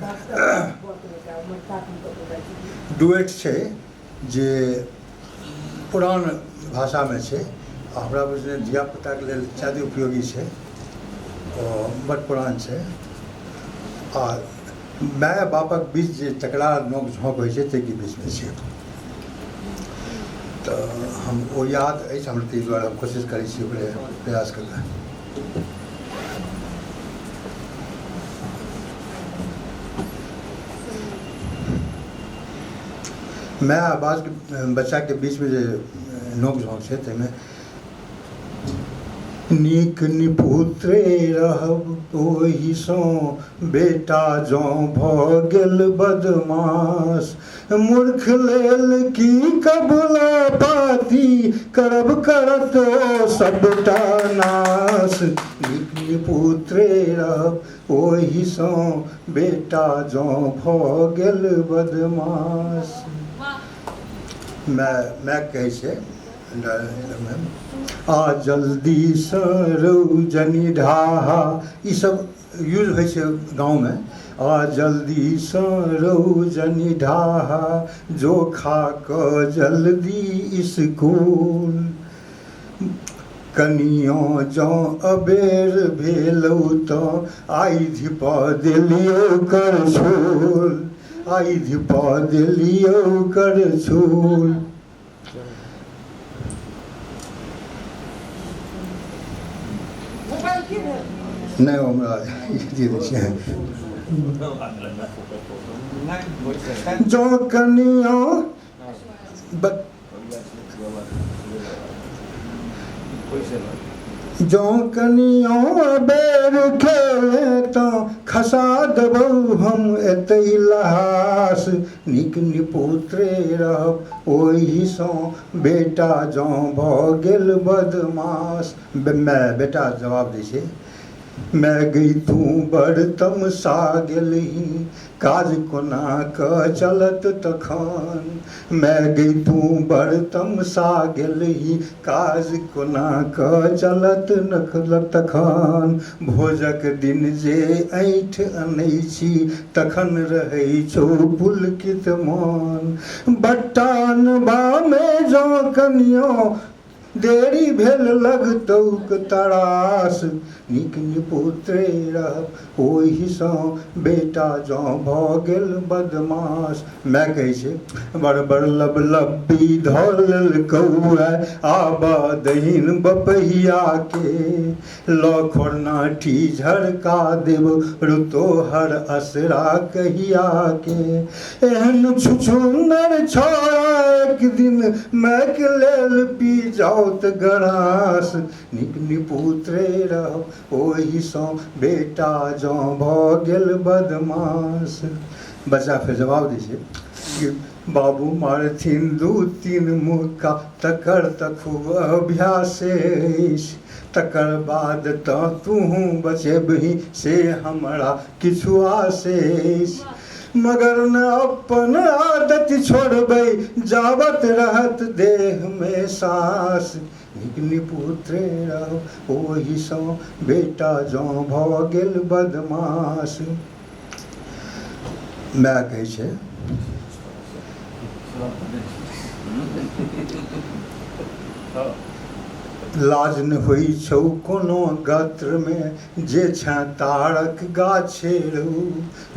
डुएट छै जे पुरान भाषा में छै। हमरा बुझने धियापुताके लेल ज्यादे उपयोगी छै और बड़ पुरान छै। आ माय बापक बीच जे तकरार नोक झोंक होइ छै ताहिके बीचमे छै। तऽ हम ओ याद अछि हमरा, ताहि दुआरे हम कोशिश करै छी ओकरे प्रयास करबै। माय आ बच्चा के बीच में जे नोक झोंक छै ताहिमे नीक निपुत्रे रहब ओहिसँ बेटा जँ भऽ गेल बदमाश, मूर्ख लेल की कबूला पाती करब करत ओ सबटा नाश। नीक निपुत्रे रहब ओहिसँ बेटा जँ भऽ गेल बदमाश। मैं कहै छै आ जल्दी सँ रौजनी ढाहा, ई सब यूज होइ छै गाँव में। आ जल्दी सँ रौजनी ढाहा, जो खा कऽ जल्दी स्कूल। कनियों जँ अबेर भेलौ तऽ आइधि पऽ देलियौ करछुल, आइधि पऽ देलियौ करछुल। नहीं हमरा जो कनियों जँ कनियों बेर खेले तऽ खसा देबौ हम एतै लहास। नीक निपुत्रे रहब ओहिसँ बेटा जँ भऽ गेल बदमाश। बेटा जवाब दै छै मैं गई तू बड़ तमसा गेलही काज कोना क चलत तखन। मैं गई तू बड़ तमसा गेलही काज कोना क चलत तखन। भोजक दिन जे ऐठ अनै छी तखन रहै छौ पुलकित मन। बट्टा अनबामे जँ कनियो देरी भेल लगतौक तरास। नीक निपुत्रे रहब ओहिसँ बेटा जँ भऽ गेल बदमाश। मैं कहै छै बड़ बड़ लबलब्बी धऽ लेलकौए आबऽ दहिन बपहिया के। लऽ खोरनाठी झरका देब रुतोहर असरा कहिया के। एहन छुछुन्नर छौड़ा एक दिन मैक लेल पी जाउत गरास। नीक निपुत्रे रहब ओहिसँ बेटा जँ भऽ गेल बदमाश। बच्चा फेर जवाब दै छै कि बाबू मारथिन 2-3 मुक्का तकर तऽ खूब अभ्यासे अछि। तकर बाद तऽ तूहूँ बचेबही से हमरा किछु आसे अछि। मगर न अपन आदत छोड़बै जाबत रहत देह में साँस। नीक निपुत्रे रहब ओहिसँ बेटा जँ भऽ गेल बदमाश। माय कहै छै लाज न होइ छौ कोनो गात्रमे जे छे तारक गाछेरू।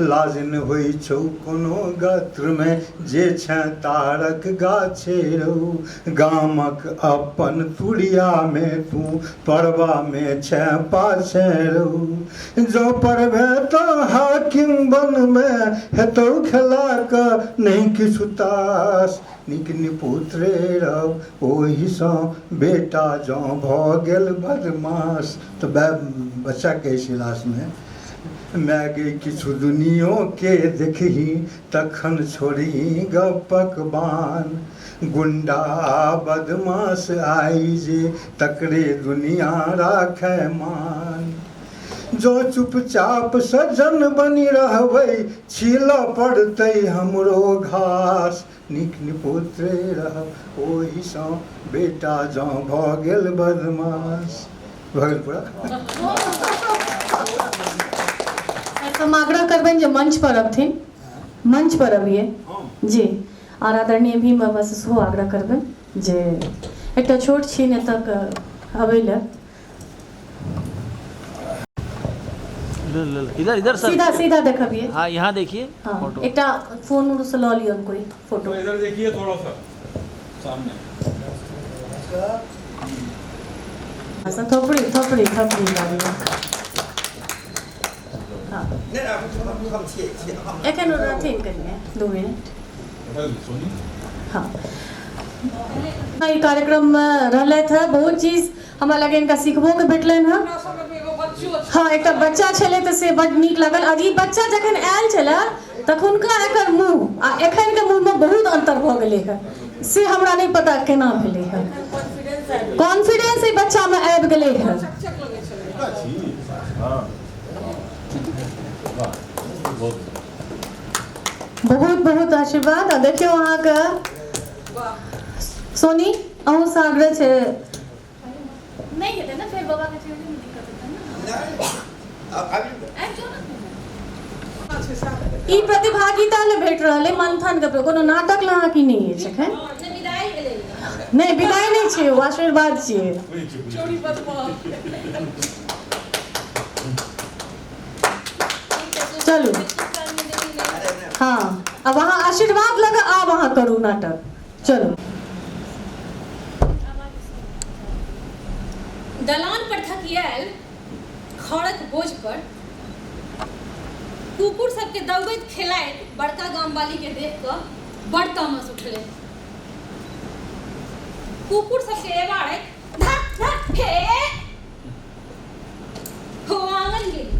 लाज न होइ छौ कोनो गात्रमे जे छे तारक गाछेरू। गामक अपन तुरियामे तू पड़बामे छे पाछेरू। जँ पढ़बे तऽ हाकिम बनमे हेतौ खेलाक नहि किछु तास। नीक निपुत्रे रहब ओहिसँ बेटा जँ भऽ गेल बदमाश। तऽ बच्चा कहै छै लास्टमे माय गे किछु दुनियोके देखही तखन छोड़ी गपक बान। गुंडा बदमाश आइ जे तकरे दुनिया राखै मान। जो चुपचाप सज्जन बनी रहबै छीलऽ पड़तै हमरो घास। नीक निपुत्रे रहब ओहिसँ बेटा जँ भऽ गेल बदमाश। भऽ गेल पूरा। हम आग्रह करबनि जे मंच पर अबथिन, मंच पर अबिए जी। और आदरणीय भीम बाबा से सेहो आग्रह करबनि जे एकटा छोट छीन एतऽ अबै लए। इधर इधर सर, सीधा सीधा देखबिए। हाँ यहाँ देखिए। हाँ एकटा फोन से लऽ लियौ कोई फोटो। इधर देखिए थोड़ा सा सामने। थोपड़ी थोपड़ी थोपड़ी लागिए। हाँ एखन रहथिन कनिए 2 मिनट। हाँ ई कार्यक्रम रहलथि है, बहुत चीज हमरा लगे इनका सिखबो के भेटलनि है। हाँ एकटा बच्चा छलै तऽ से बड नीक लागल। आ ई बच्चा जखन आयल छलै तखुनका एकर मुँह आ एखन के मुँह में बहुत अंतर भऽ गेलै है। से हमरा नहीं पता केना भेलै है। कॉन्फिडेंस ई बच्चा में आबि गेलै है। बहुत बहुत आशीर्वाद। आ देखियो अहाँ के सोनी अहूँ से आग्रह छै नहीं हेतै ना फेर बाबा के चीज में दिक्कत हेतै ना। ई प्रतिभागिता ले भेट रहले मंथन के कोनो नाटक ल अहाँ की नहीं है एखन नहीं विदाई नहीं छै, ओ आशीर्वाद छियै। चलू हाँ अब अहाँ आशीर्वाद लगा आब अहाँ करू नाटक। चलो दलान पर थकियाल खड़क बोझ पर कुकुर सबके दौड़ैत खेलाइत बड़का गाम वाली के देख कऽ बड़ तामस उठले। कुकुर सबके एबारैत धक धक हे हो आंगन गेली।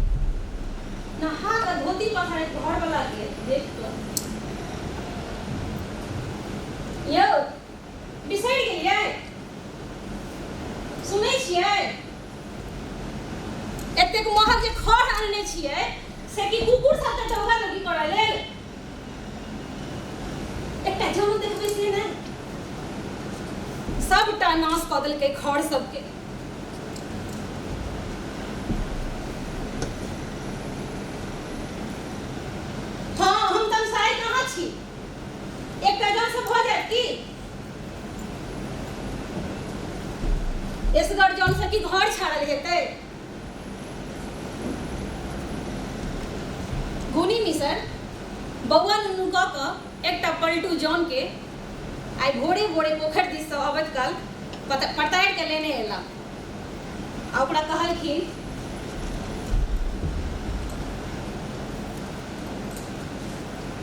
नहा कऽ धोती पखारैत घर वाला के देख कऽ यौ बिसरि गेलियै, सुनै छियै एतेक महग आनने छियै से कि कुकुर साथे डोगा लगी करे लेल एकटा जम देखबै से नै सबटा नाश कऽ देलकै घर सबके। हाँ हम तमसाए कहाँ छी एकटा जन से भऽ जायत की एसगर जन से की घर छाड़ल हेतै। गुनी मिसर बौआ नुनू कऽ कऽ एकटा पलटू जॉन के आइ भोरे भोरे पोखर दिस से अबैत काल पतारि के लेने एला आ ओकरा कहलखिन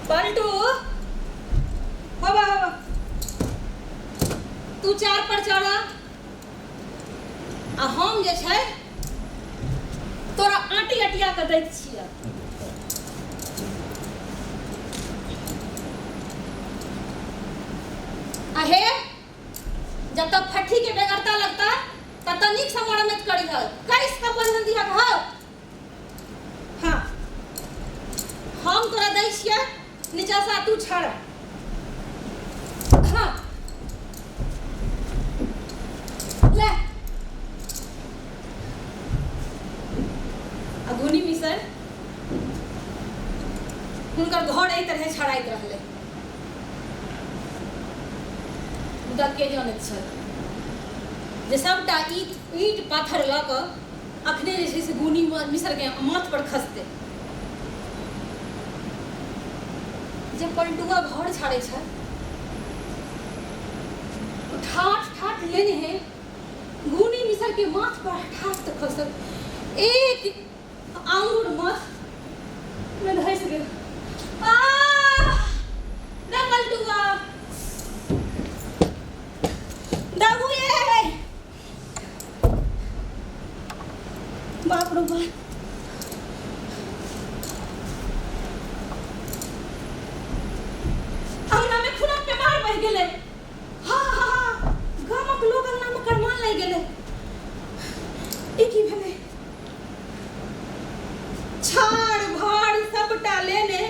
पलटू बाबा तू चार पर चढ़ आ हम जे छै तोरा आटी अटिया के दैत छियै। आहे जब तक फट्ठी के बेगरता लगता तब तक नीक से मरम्मत करी है कैस का बंधन दिया घर। हाँ हम तोरा दै छियै नीचा से तू छड़। हाँ ले अगुनी मिसर हुनकर घर एहि तरह छड़ाइत रहले मुदा के जानैत छल जे सबटा ईट पाथर लऽ कऽ अखने जे छै से गुनी मिसर के माथ पर खसते। जे पलटुआ घर छाड़े छै ठाठ ठाठ लेने हैं गुनी मिसर के माथ पर ठाठ तक खसल एक आंगुर माथ में धस गेल। रे पलटुआ दाबू ये बाप रे बाप अंगना में खुना पे मार बह गेले। हाँ हाँ हाँ गामक लोग अंगना में करमान लागि गेले। ई की भेले छाड़ भाड़ सबटा लेने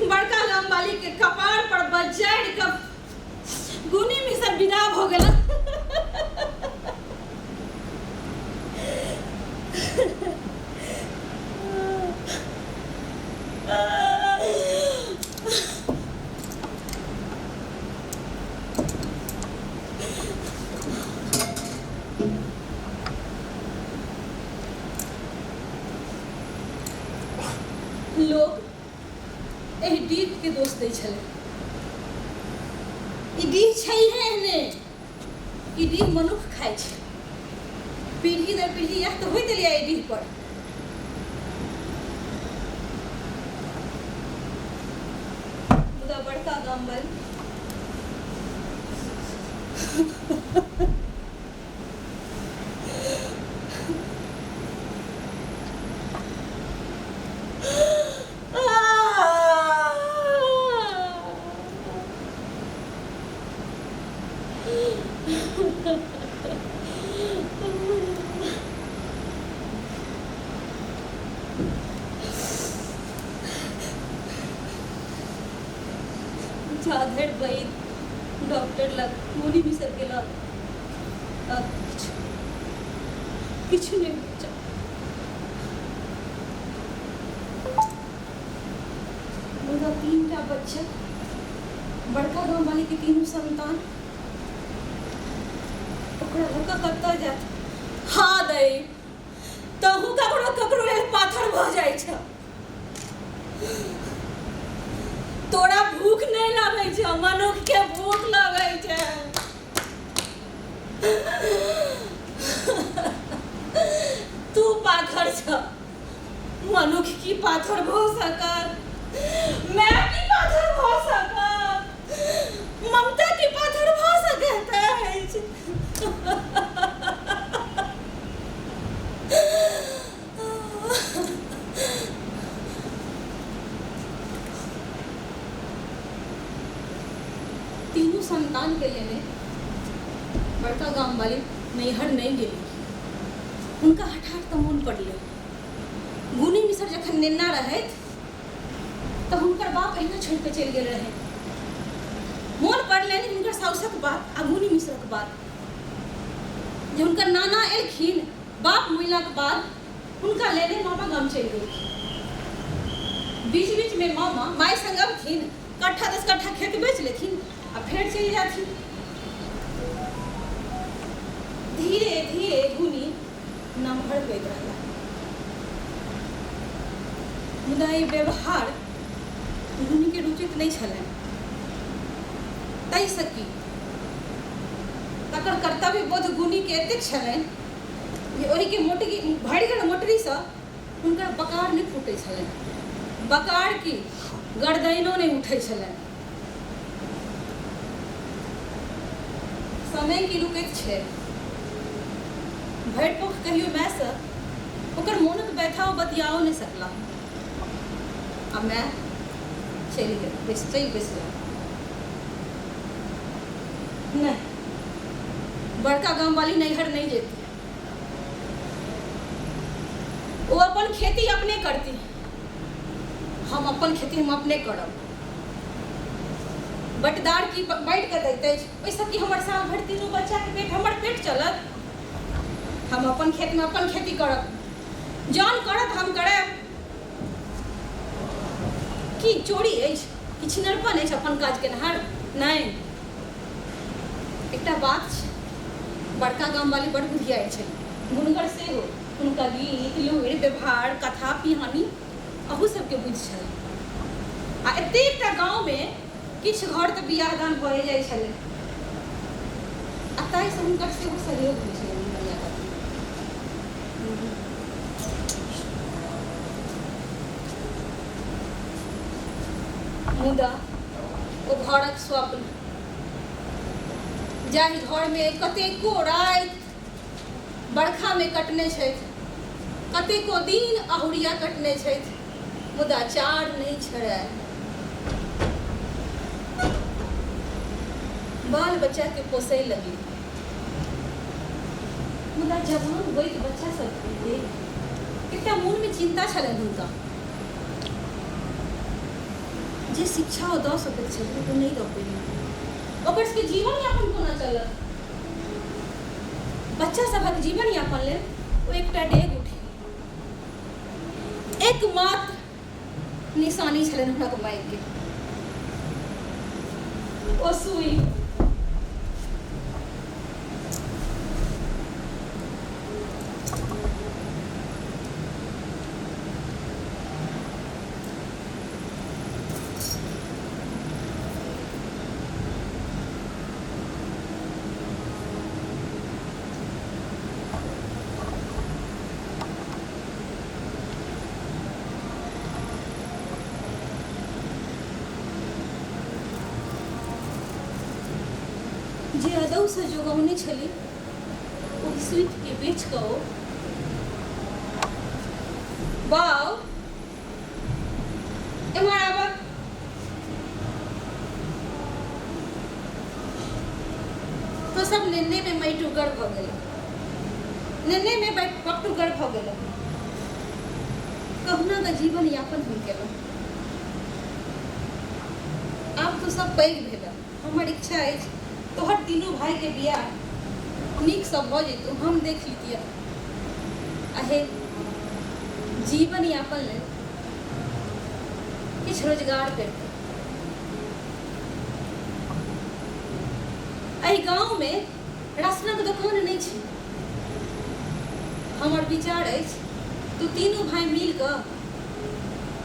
बड़का गाम वाली के कपार पर बजारि के गुनी मिसर विदा भ गेल। लोग एहि डीह के दोष दै छले। ई डीह छै एहने ई डीह मनुख खाइ छै पीढ़ी दर पीढ़ी यह तो होइत एलियै एहि डीह पर। मुदा बड़का गाम वाली झाधड़ वैद डॉक्टर लग गुनी मिसर गेला किछु नहीं बचा। मुदा तीनटा बच्चा बड़का गाँव वाली के तीनों संतान ओकरा लड़का कत्ता जात हाँ दे तहु ककरो ककरो लेल पाथर भ जाय छै। तोरा भूख नहीं लगे छै मनुख के भूख लगे छै। तू पाथर छ मनुख की पाथर भ सकत मैं की पाथर भ सकत ममता की पाथर भ सकत अछि। तीनों संतान के लेने बड़का गांव वाली नैहर नहीं गेली। उनका हठात तो मन पड़ले गुनी मिसर जखन नेना रहैत तऽ हुनकर बाप अहिना छोड़ि कऽ चलि गेल रहै। मोन पड़लनि हुनकर साउसक बात आ गुनी मिसरक बात, जे हुनकर नाना एलखिन बाप मरलाक बाद हुनका लेने मामा गाम चलि गेलखिन। बीच बीच में मामा माय संग अबथिन, कट्ठा 10 कट्ठा खेत बेच लेथिन आ फेर चलि जाथिन। धीरे धीरे गुनी नमहर होइत रहला, मुदा ई व्यवहार गुनी के रुचित नहीं छलनि। ताहिसँ की तकर कर्तव्य बोध गुनी के एतेक छलनि जे ओहि के मोटरी भरिगर मोटरीसँ हुनकर बकार नहि फूटै छलनि, बकार की गर्दइनो नहि उठै छलनि। समय की रुकैत छै, भरि पोख कहियो मायसँ ओकर मोनक व्यथा बतियाओ नहि सकला। आ माय चलि गेल, बैसला नहीं, बड़का गांव वाली नैहर नहीं जेती, वो अपन खेती अपने करती, हम अपन खेती हम अपने करब। बटदार की बांटि कऽ दैत अछि, ओहिसँ कि हमर साल भरि तीनों बच्चाके पेट हमर पेट चलत। हम अपन खेत में अपन खेती करब, जौन करत हम करब। की चोरी अछि, कि छिनरपन अछि अपन काज केनहार? नहीं। एकटा बात छै, बड़का गाम वाली बड़ बुधियार छै, गुणगर सेहो। हुनका गीत लुरि व्यवहार कथा पिहानी अहू सबके बुझि छलै। आ एतेकटा गाँव में किछु घर तऽ बियाह दान भए जाइ छलै, आ ताहिसँ हुनकर सेहो सहयोग होइ छलै। मुदा ओ घरक स्वप्न, जाहि घर में कतेको राति बरखा में कटने छथि, कतेको दिन अहुरिया कटने छथि, मुदा चार नहीं छड़ाय। बाल बच्चा के पोसै लगी, मुदा जवान होइत बच्चा सब एकटा मोन में चिंता छलनि हुनका, जे शिक्षा ओ दऽ सकैत छथिन ओ नहि दऽ पेलिन। ओकर सबके जीवन यापन कोना चलत? बच्चा सभक जीवन यापन लेल ओ एकटा डेग उठी, एकमात्र निशानी छलनि हुनक माय के, ओ सुई। जे अदौसँ जोगौने छली ओहि सुइटके बेच कऽ ओ बाउ एम्हर आबऽ। तो सब नेने में मैटुगर भऽ गेल, नेने में पटुगर भऽ गेल, कहुना कऽ जीवन यापन हो गेल। आब तो सब पैघ भेल, हमर इच्छा अछि तोहर तीनों भाई के बियाह नीक सब भऽ जैतौ, हम देख लितियै। आहे जीवन यापन लेल किछु रोजगार करतै। एहि गाँव में राशनक दुकान नहीं छै, हमर विचार अछि तू तीनों भाई मिल कऽ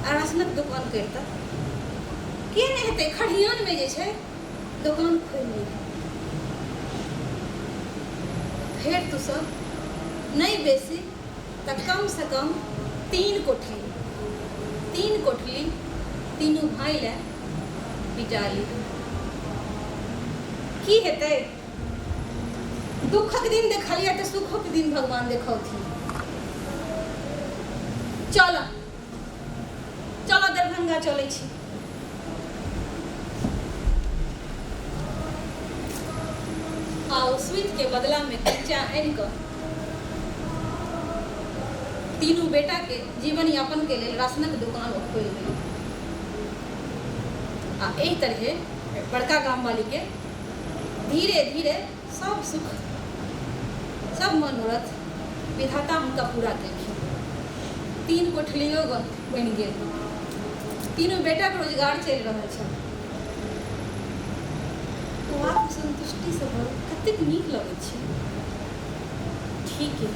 आ राशनक दुकान करता। के नहीं हेतै, खड़ियान में जे छै दुकान खोलि ली, फेर तू सब नहीं बेसी तऽ कम से कम 3 कोठली तीनों भाई ले बिटा ली। की हेतै? दुखक दिन देखलियै तऽ सुखक दिन भगवान देखौथिन। चलो चलो दरभंगा चलै छी। आओ स्वीट के बदला में कंचा आनि कऽ तीनों बेटा के जीवन यापन के लिए राशनक दुकान खोल गई। आ एही तरह बड़का गांव वाली के धीरे धीरे सब सुख सब मनोरथ विधाता उनका पूरा केलखिन। 3 कोठलियो बनि गेल, तीनों बेटा के रोजगार चलि रहल छल। ओ आत्मसंतुष्टि से भरल कतेक नीक लगैत छै। ठीक है,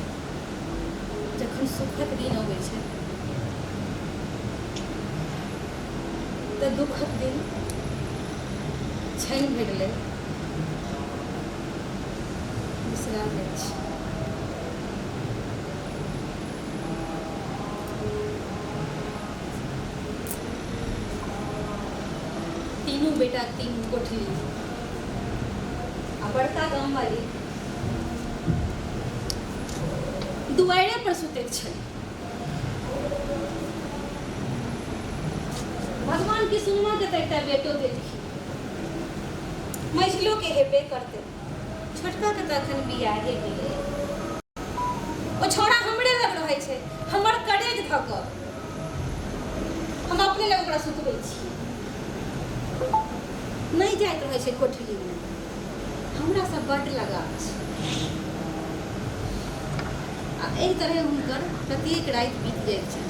जखन सुखक दिन अबै छै तऽ दुखक दिन क्षण भरि लेल बिसरा जाइत छै। तीनों बेटा 3 कोठली आ बड़का गाम वाली दुआरे पर सुतैत छै। भगवान के सुनमा के तऽ एकटा बेटो देलखिन, मझिलो के हेबे करतै, छोटका के तऽ एखन बियाहे भेलै। ओ छौड़ा हमरे लग रहै छै, हमर करेज धऽ कऽ हम अपने लग ओकरा सुतबै छी। नहीं जाइत रहै छै कोठली में, हमरा सब बड्ड लगाव छै। आ एहि तरह हुनकर प्रत्येक राति बीत जाइत छै।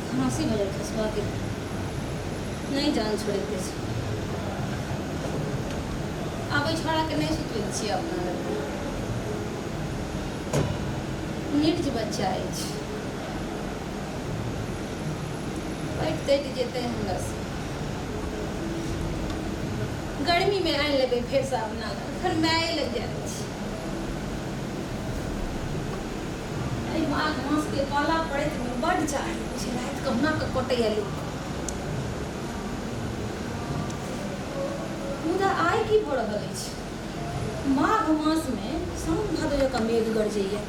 खांसी भऽ जाइत खसवा के नहीं जान छोड़ैत छै। आब ओहि छोड़ा के नहीं सुतबैत छियै अपना लग। निर्ज बच्चा अछि, पैट तैट जेतै हमरा से। गर्मी में आनि लेबै फेर से अपना एखन माये लग जाइत छी। एहि माघ मास के पाला पड़ैत में बड्ड चाह छै, राति कहुना के कटैया लोक। मुदा आइ की भऽ रहल अछि? माघ मास में साउन भादो जकाँ मेघ गरजैया।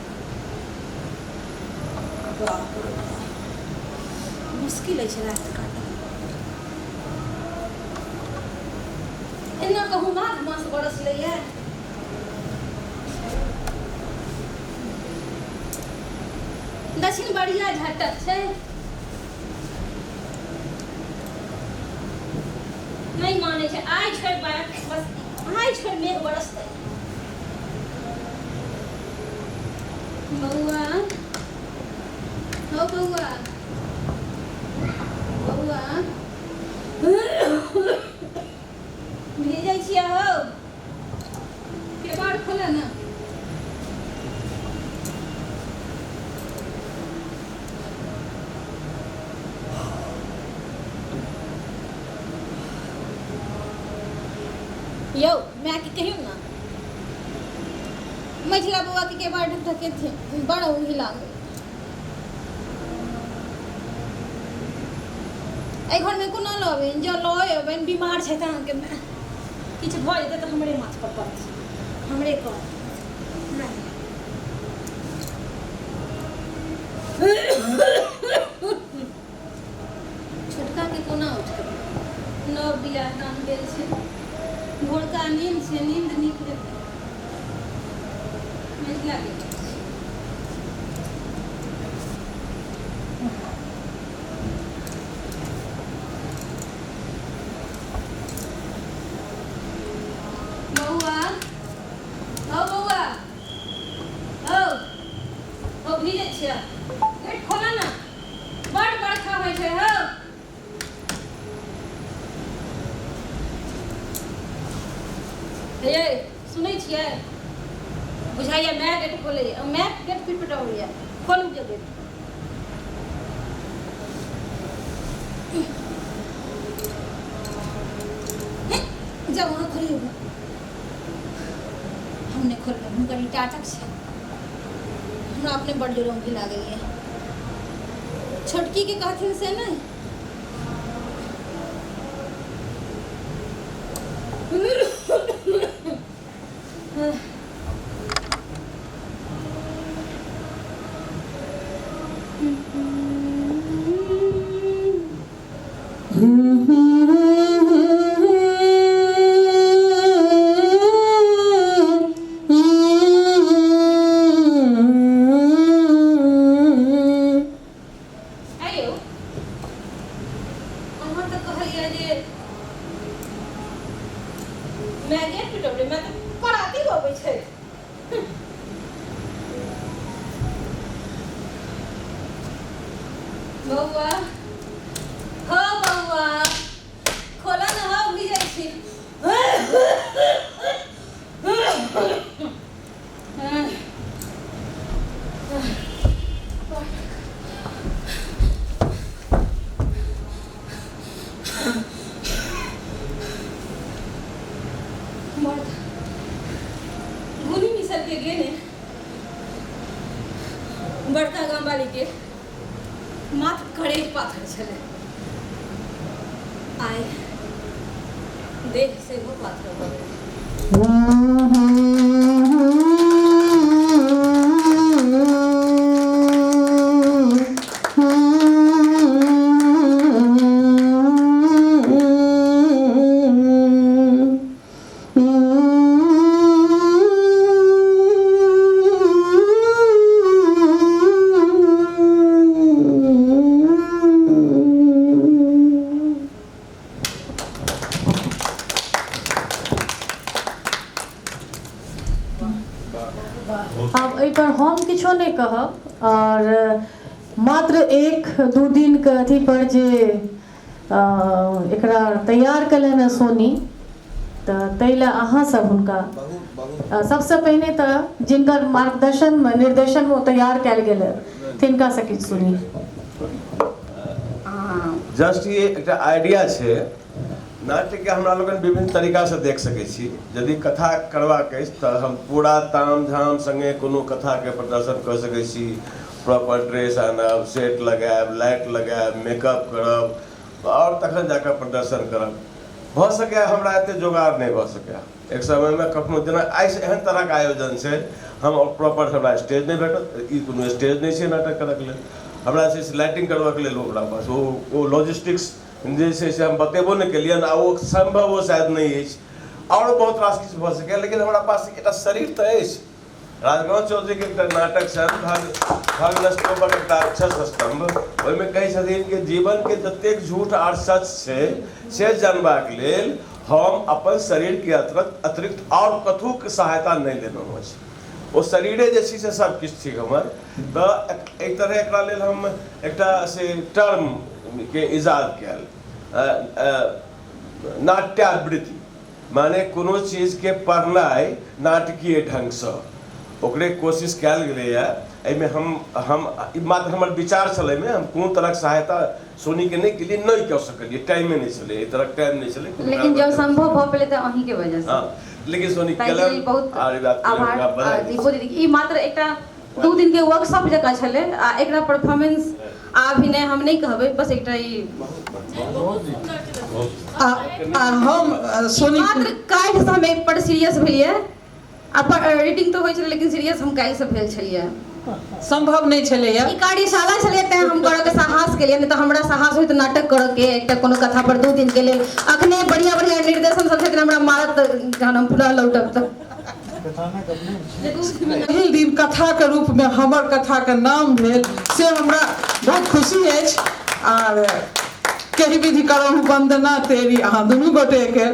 मुश्किल है रात काटल। एना कहूँ माघ मास बरसलै है। दक्षिण बढ़िया झटक छै, नहीं माने छै। आइ छोड़ बस आइ छोड़ मेघ बरसतै। बउआ हो बउआ, बउआ भेजै छियै हो, केबाड़ खोले ना। यौ मैं के कहियो ना, मझिला बउआ के केबाड़ ढक थे बड़ा हिला गई। एहि घर में कोनो लबेन जो लय अबेन बीमार छै त के किछ भ जेतै त हमरे माथ पर पड़त, हमरे कर। छोटका के कोना उठबै, नव बियाह दान भेल छै, भोरका नींद छै, नींद नीक हेतै। मझिला के गेट खोला ना, बड़ बरखा होइ छै हो। ये सुनै छियै, बुझाइया मैं गेट खोले, मैं गेट पिटपिटाइया, खोलू जे गेट। जब वहाँ खोली होगा हमने खोल कर उनका टाटक से हमरा अपने बड़ जोरों भी ला गई है। छोटकी के कहथिन से नहीं Mm-hmm. गेलिए ने बड़का गाम वाली के माथ खड़े पाथर छले आए देह से वो पाथर हो गए। अब एहि पर हम किछो नहीं कहब और मात्र 1-2 दिन के अथी पर जे एकरा तैयार कयलनि सोनी तऽ ताहि लए अहाँ सब हुनका सबसे पहिने तऽ जिनकर मार्गदर्शन में निर्देशन में तैयार कयल गेल तिनका से किछु सुनी। जस्ट ये एक आइडिया है नाट्य के हमरा लोगन विभिन्न तरीका से देख सके छी। यदि कथा करबाक अछि तऽ हम पूरा ताम झाम संगे कोनो कथा के प्रदर्शन कर सके छी। प्रॉपर ड्रेस आनब, सेट लगायब, लाइट लगायब, मेकअप करब और तखन जाकर प्रदर्शन करब। भ सके हमरा एते जोगाड़ नहीं भ सके। एक समय में कखनो जेना आइ एहन तरह के आयोजन छै हम प्रॉपर हमरा स्टेज नहीं भेटत। ई कोनो स्टेज नहीं छै नाटक करक लेल। हमरा से लाइटिंग करबा के लेल ओकरा पास वो लॉजिस्टिक्स जैसे से हम बतेबो नहीं केलियन आ वो संभव वो शायद नहीं है और बहुत रास किछु भ सके। लेकिन हमारा पास एक शरीर तो है। राजगांव चौधरी के एक नाटक छन भाग नष्टोपर एक राक्षस स्तंभ ओहिमे कहै छथिन कि जीवन के जतेक झूठ आर सच छै से जानबाक लेल हम अपन शरीर के अतिरिक्त और कथू के सहायता नहीं लेलहुँ अछि। वो शरीरे जे छै से सब किछु ठीक हमर तऽ एक तरह एकरा लेल हम एकटा से टर्म के इजाद कयल नाट्यावृत्ति माने कोनो चीज के पढ़नाइ नाटकीय ढंग से ओकरे कोशिश कयल गेलैया। एहिमे हम मात्र हमर विचार छलै में हम कोन तरह सहायता सोनी के नहीं केलिए नहीं कऽ सकलिए। टाइमे नहीं छलै, एहि तरह टाइम नहीं छलै। लेकिन जब संभव भ पेले तऽ अहीं के वजह से। हाँ लेकिन सोनी केलन बहुत आभार दीपो दीदी। ई मात्र एकटा 2 दिन के वर्कशॉप जका छलै आ एकरा परफॉर्मेंस अभिनय हम नहीं कहबै बस एकटा ई हम सोनी मात्र काल्हि से हम एक पर सीरियस भेलिए। अपन रीडिंग तो होय छलै लेकिन सीरियस हम काल्हि से भेल छलिए। संभव नहीं छलैया। ई कार्यशाला छलै तें हम करऽ के साहस केलिए। नहीं तऽ हमरा साहस होइत नाटक करऽ के एकटा कोनो कथा पर 2 दिन के लेल अखने बढ़िया बढ़िया निर्देशन सब छथिन हमरा मारत जहन हम पुनः लौटब तऽ पहिल दिन कथा के रूप में हमर कथा के नाम भेल से हमरा बहुत खुशी अछि। और कही विधि करहु वंदना तेरी अहाँ दुनू गोटे के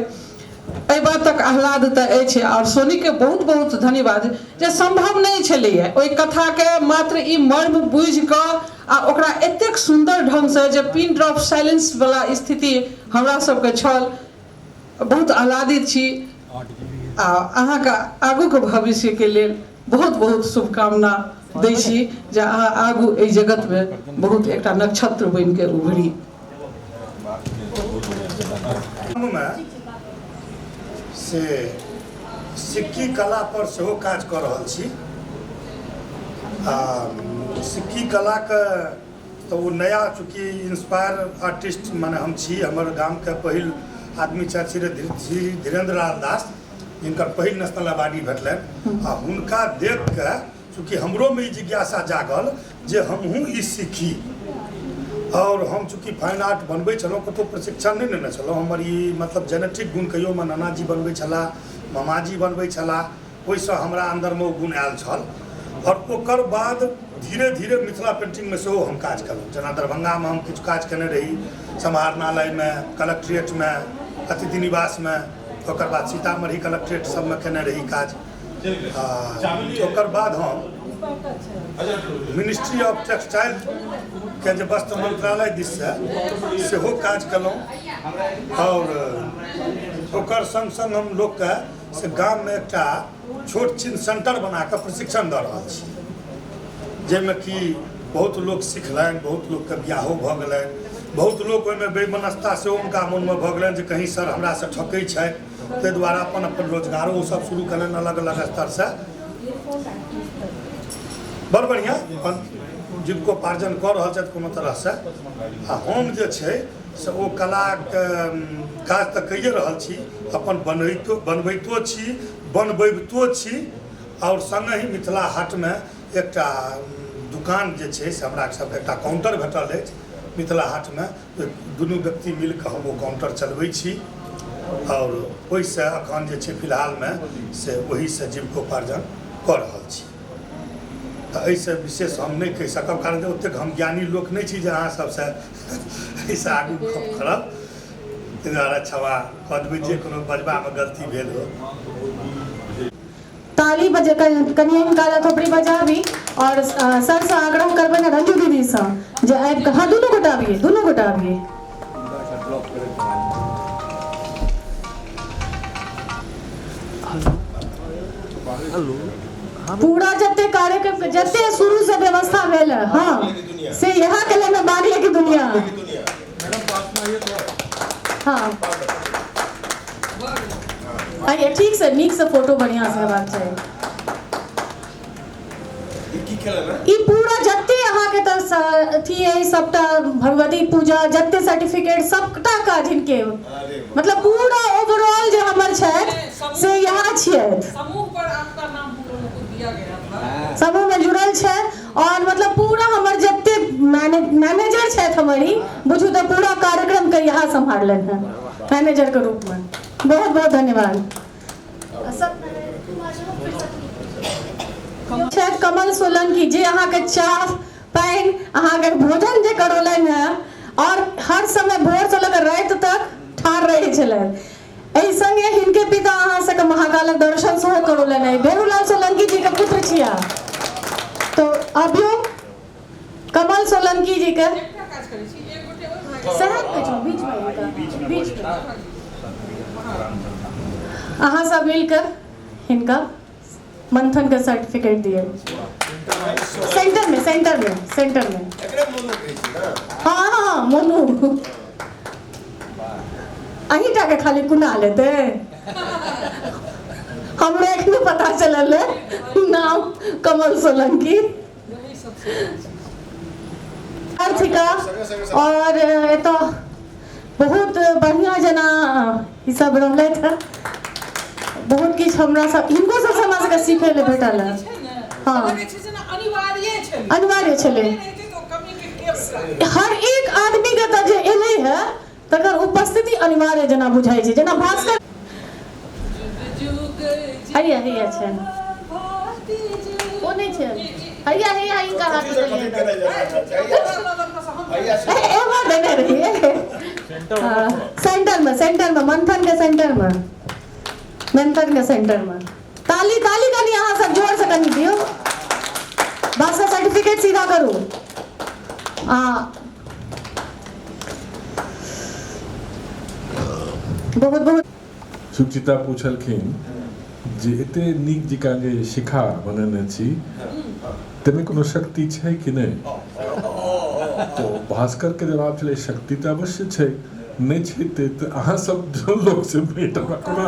एहि बात तक आह्लाद तऽ अछि। और सोनी के बहुत बहुत धन्यवाद जे संभव नहीं छलैया ओहि कथा के मात्र ई मर्म बुझि कऽ आ ओकरा एतेक सुंदर ढंग से जे पिन ड्रॉप साइलेंस वाला स्थिति हमरा सबके छल। बहुत आह्लादित छी आ अहाँ के आगू के भविष्य के लेल बहुत बहुत शुभकामना दै छी जे अहाँ आगू एहि जगत में बहुत एकटा नक्षत्र बनि के उभरी। से सिक्की कला पर सेहो काज कर रहल छी। सिक्की कला के तो वो नया चूँकि इंस्पायर आर्टिस्ट माने हम छी। हमर गाम के पहिल आदमी छथि श्री धीरेन्द्र लाल दास जिनकर पहिल नेशनल अवार्डी भेटलनि। आ हुनका देख के चूँकि हमरो में ई जिज्ञासा जागल जे हमहूँ ई सीखी। और हम चूँकि फाइन आर्ट बनबै छलहुँ कतहु प्रशिक्षण नहीं लेने छलहुँ। हमर ई मतलब जेनेटिक गुण कहियो में नानाजी बनबै छलाह, मामाजी बनबै छलाह, ओहिसँ हमरा अन्दरमे ओ गुण आयल छल। और ओकर बाद धीरे धीरे मिथिला पेंटिंग में सेहो हम काज केलहुँ। जेना दरभंगा में हम किछु काज केने रही, समाहरणालय में, कलेक्ट्रेट में, अतिथि निवास में। ओकर बाद सीतामढ़ी कलेक्ट्रेट सब में केने रही काज। ओकर बाद हम मिनिस्ट्री ऑफ टेक्सटाइल के जे वस्त्र मंत्रालय दिस से सेहो काज केलहुँ। और ओकर संग संग हम लोग के से गाम में एकटा छोट छिन सेंटर बना के प्रशिक्षण दऽ रहल छी जाहिमे कि बहुत लोग सिखलनि, बहुत लोग के बियाहो भऽ गेलनि, बहुत लोग ओहिमे बेमनस्ता सेहो हुनका मोनमे भऽ गेलनि जे कहीं सर हमरा से ठकै छथि। ताहि दुआरे अपन अपन रोजगारो सब शुरू केलनि अलग अलग स्तर से। बड़ बढ़िया जीविकोपार्जन कऽ रहल छथि कोनो तरहसँ। आ हम जे छै से ओ कलाके काज तऽ कैए रहल छी, अपन बनबैतो छी, बनबैबितो छी, और संगहि मिथिला हाटमे एकटा दुकान जे छै से हमरा सबके एकटा काउंटर भेटल अछि मिथिला हाटमे। दुनू व्यक्ति मिलकऽ हम ओ काउंटर चलबै छी, और ओहिसँ अखन जे छै फिलहालमे से ओहिसँ जीविकोपार्जन कऽ रहल छी। तऽ एहिसँ विशेष हम नहि कहि सकब, कारण जे ओतेक हम ज्ञानी लोक नहीं छी जे अहाँ सबसँ एहिसँ आगू गप करब। ताहि दुआरे क्षमा कऽ देबै जे कोनो बजबामे गलती भेल हो। ताली बजे कनिए हिनका थोपड़ी बजाबी, और सर से आग्रह करबै ने रंजू दीदी से जे आबि कऽ, हाँ दुनू गोटा आबिए। पूरा जते कार्यक्रम जते शुरू से व्यवस्था भेल है, हाँ से यहाँ के लिए बागले की दुनिया। हाँ आइए, ठीक से नीक से फोटो बढ़िया से हेबाक चाहिए। ई पूरा जते अहाँके तऽ अथी है, सबटा भगवती पूजा जते सर्टिफिकेट सबटा काज हिनके, मतलब पूरा ओवरऑल जे हमर छथि से यहाँ छियै। समूह में जुड़ल छै, और मतलब पूरा हमर जते मैनेजर छथि हमरी, बुझू तऽ पूरा कार्यक्रम के यहाँ संभाललन है मैनेजर के रूप में। बहुत बहुत धन्यवाद। छथि कमल सोलंकी जे अहाँके चाह पानि अहाँके भोजन जे करौलनि है, और हर समय भोर से लेकर राति तक ठाढ़ रहै छलथि। एहि संगे हिनके पिता अहाँ सबके महाकालक दर्शन सेहो करौलनि है, भेरूलाल सोलंकी जी के पुत्र छिया। तो अभियो कमल सोलंकी जी के बीच में अहाँ सब मिलकर हिनका मंथन का सर्टिफिकेट दिए सेंटर में। हाँ मोनू अहीटा के खाली कुना लेते, हमरा एखने पता चलल है नाम कमल सोलंकी आर्थिका। और एतो बहुत बढ़िया जना ई सब रहले थे, बहुत किछ हमरा सब हिनको सब हमरा सबके सीखे ले भेटल है। हाँ अनिवार्य छले, हर एक आदमी के तऽ जे एलै है तकर उपस्थिति अनिवार्य जना बुझाई छै। जना भास्कर हैया छै ओ नहीं छै, हैया इनका हाथ एवं देने रहिए सेंटर में मंथन के सेंटर में ताली कनी अहाँ सब जोर से कनी दियो, बस सर्टिफिकेट सीधा करू। बहुत बहुत सुचिता पूछलखिन जे एते नीक जिका जे शिखा बनेने छी तमे कोनो शक्ति छै कि नहीं, तो भास्कर के जवाब छलै शक्ति तो अवश्य छै, नहीं छै तऽ अहाँ सब जो लोग से भेट कोना।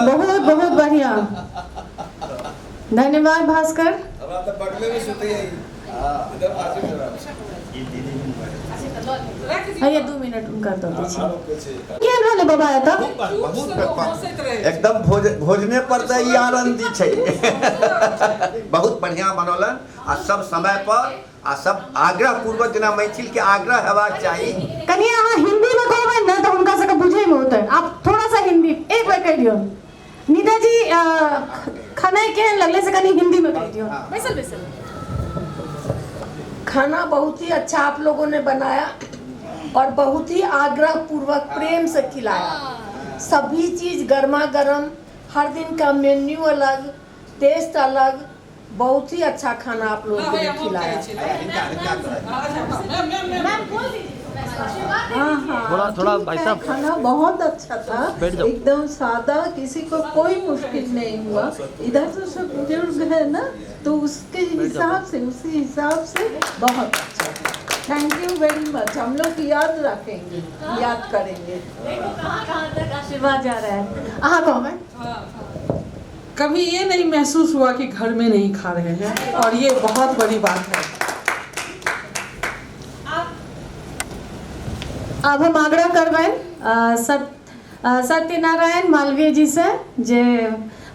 बहुत बहुत बढ़िया, धन्यवाद भास्कर। आइए 2 मिनट उनका दो दीजिए। केहन रहले बाबा एतऽ? एकदम भोजने पर तऽ ई आनंदी छै। बहुत बढ़िया बनौलन आ सब समय पर आ सब आग्रह पूर्वक, जेना मैथिल के आग्रह हेबाक चाही। कनी अहाँ हिंदी में कहबै न तऽ हुनका सबके बुझै में होतै। आप थोड़ा सा हिंदी एक बार कह दियो। निदा जी खाना केहन लगले से कनी हिंदी में कह दियो। बैसल खाना बहुत ही अच्छा आप लोगों ने बनाया और बहुत ही आग्रह पूर्वक प्रेम से खिलाया। सभी चीज गर्मा गर्म, हर दिन का मेन्यू अलग, टेस्ट अलग, बहुत ही अच्छा खाना आप लोगों ने खिलाया। थोड़ा भाई साहब, खाना बहुत अच्छा था, एकदम सादा, किसी को कोई मुश्किल नहीं हुआ। इधर तो सब बुजुर्ग है ना, तो उसके हिसाब से उसी हिसाब से बहुत अच्छा। Thank you very much. हम लोग याद रखेंगे, याद करेंगे। देखो कहाँ तक आशीर्वाद जा रहा है। हाँ कॉमेंट। कभी ये नहीं महसूस हुआ कि घर में नहीं खा रहे हैं, और ये बहुत बड़ी बात है। अब हम आग्रह करबैन सत्यनारायण मालवीय जी से जे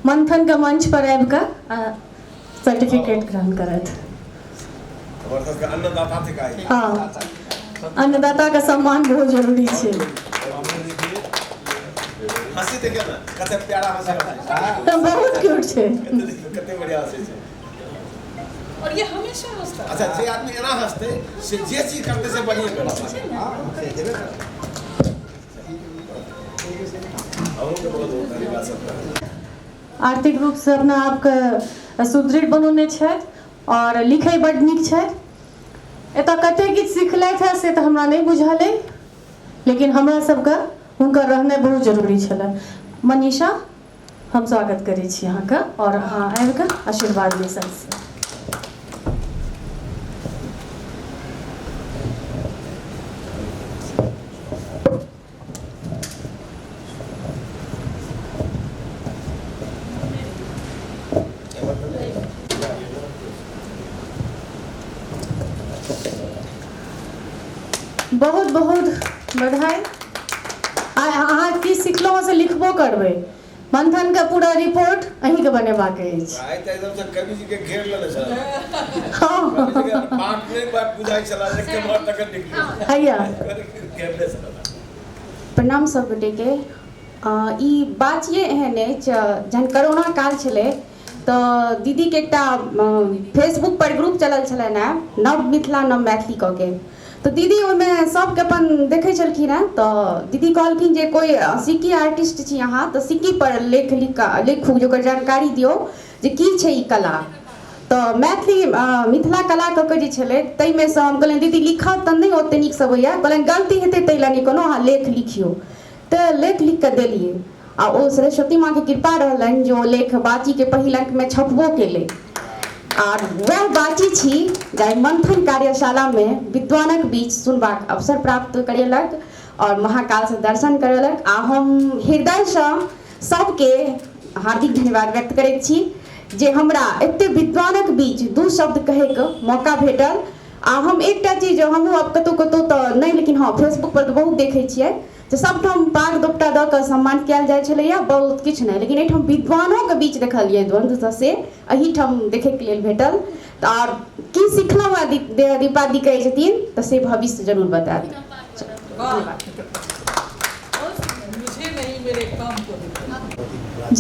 मंथन के मंच पर आबि कऽ सर्टिफिकेट ग्रहण करत। अन्नदाता थे काहे? हाँ, अन्नदाता का सम्मान बहुत जरूरी है। हंसी देखे ना, कते प्यारा हंसी तो बहुत क्यूट है। कते बढ़िया हंसी छे। और ये हमेशा हंसता। अच्छा, जे आदमी एना हंसते से जे चीज करते से बढ़िया करता है। हां, से देबे कर। आर्थिक रूप से अपना आप के सुदृढ़ बनौने छथि और लिखै बड नीक छथि। एतऽ कते किछु सिखलथि है से तऽ हमरा नहि बुझल अइ, लेकिन हमरा सबके हुनकर रहनाइ बहुत जरूरी छलै। मनीषा, हम स्वागत करै छी अहाँके, और अहाँ आबि कऽ आशीर्वाद दी सबसँ। बहुत बहुत बधाई। अहाँ की सिखलहुँ से लिखबो करबै। मंथन के पूरा रिपोर्ट अहीं के बनेबाक अछि। आइ त एकदम से कवि जी के घेर लेले छ। हां, बात में बात बुझाई चला जे के मोर तक निकल। हैया घेरले छ। प्रणाम सब गोटे के। ई बात ये एहन अछि, जहन कोरोना काल छलै तऽ दीदी के एकटा फेसबुक पर ग्रुप चलल छलनि हैं, नव मिथिला नव मैथिली कऽ के। तो दीदी ओहिमे सबके अपन देखै छलखिन हैं, तऽ दीदी कहलखिन जे कोई सिक्की आर्टिस्ट छी अहाँ, तऽ सिक्की पर लेख लिखू, जकर जानकारी दियौ जे की छै ई कला। तऽ मैथिली मिथिला कला कऽ के जे छलै ताहिमे सँ हम कहलियनि दीदी लिखब तऽ नहि ओतेक नीकसँ होइए, कहलनि गलती हेतै ताहि लए नहि कोनो, अहाँ लेख लिखियौ। तऽ लेख लिख कऽ देलियै, आ ओ सरस्वती माँ के कृपा रहलनि जे ओ लेख बाची के पहिल अंकमे छपबो केलै। और वह बाची छी जाहि मंथन कार्यशाला में विद्वानक बीच सुनबाक अवसर प्राप्त करेलक और महाकाल से दर्शन करेलक। आ हम हृदय से सबके हार्दिक धन्यवाद व्यक्त करैत छी जे हमरा एते विद्वानक बीच दू शब्द कहैके मौका भेटल। आ हम एकटा चीज हमहूँ अब कतहु कतहु तऽ नहि, लेकिन हाँ फेसबुक पर तऽ बहुत देखै छियै जे सबठाम पाग दोपटा दऽ कऽ सम्मान कयल जाइ छलैए, बहुत किछु नहि, लेकिन एहिठाम विद्वानोके बीच देखलियै द्वंद्व से एहिठाम देखैके लेल भेटल। तऽ आओर की सिखलहुँ हेँ दीपा दी कहै छथिन तऽ से भविष्य जरूर बतायब। मुझे नहीं, मेरे काम को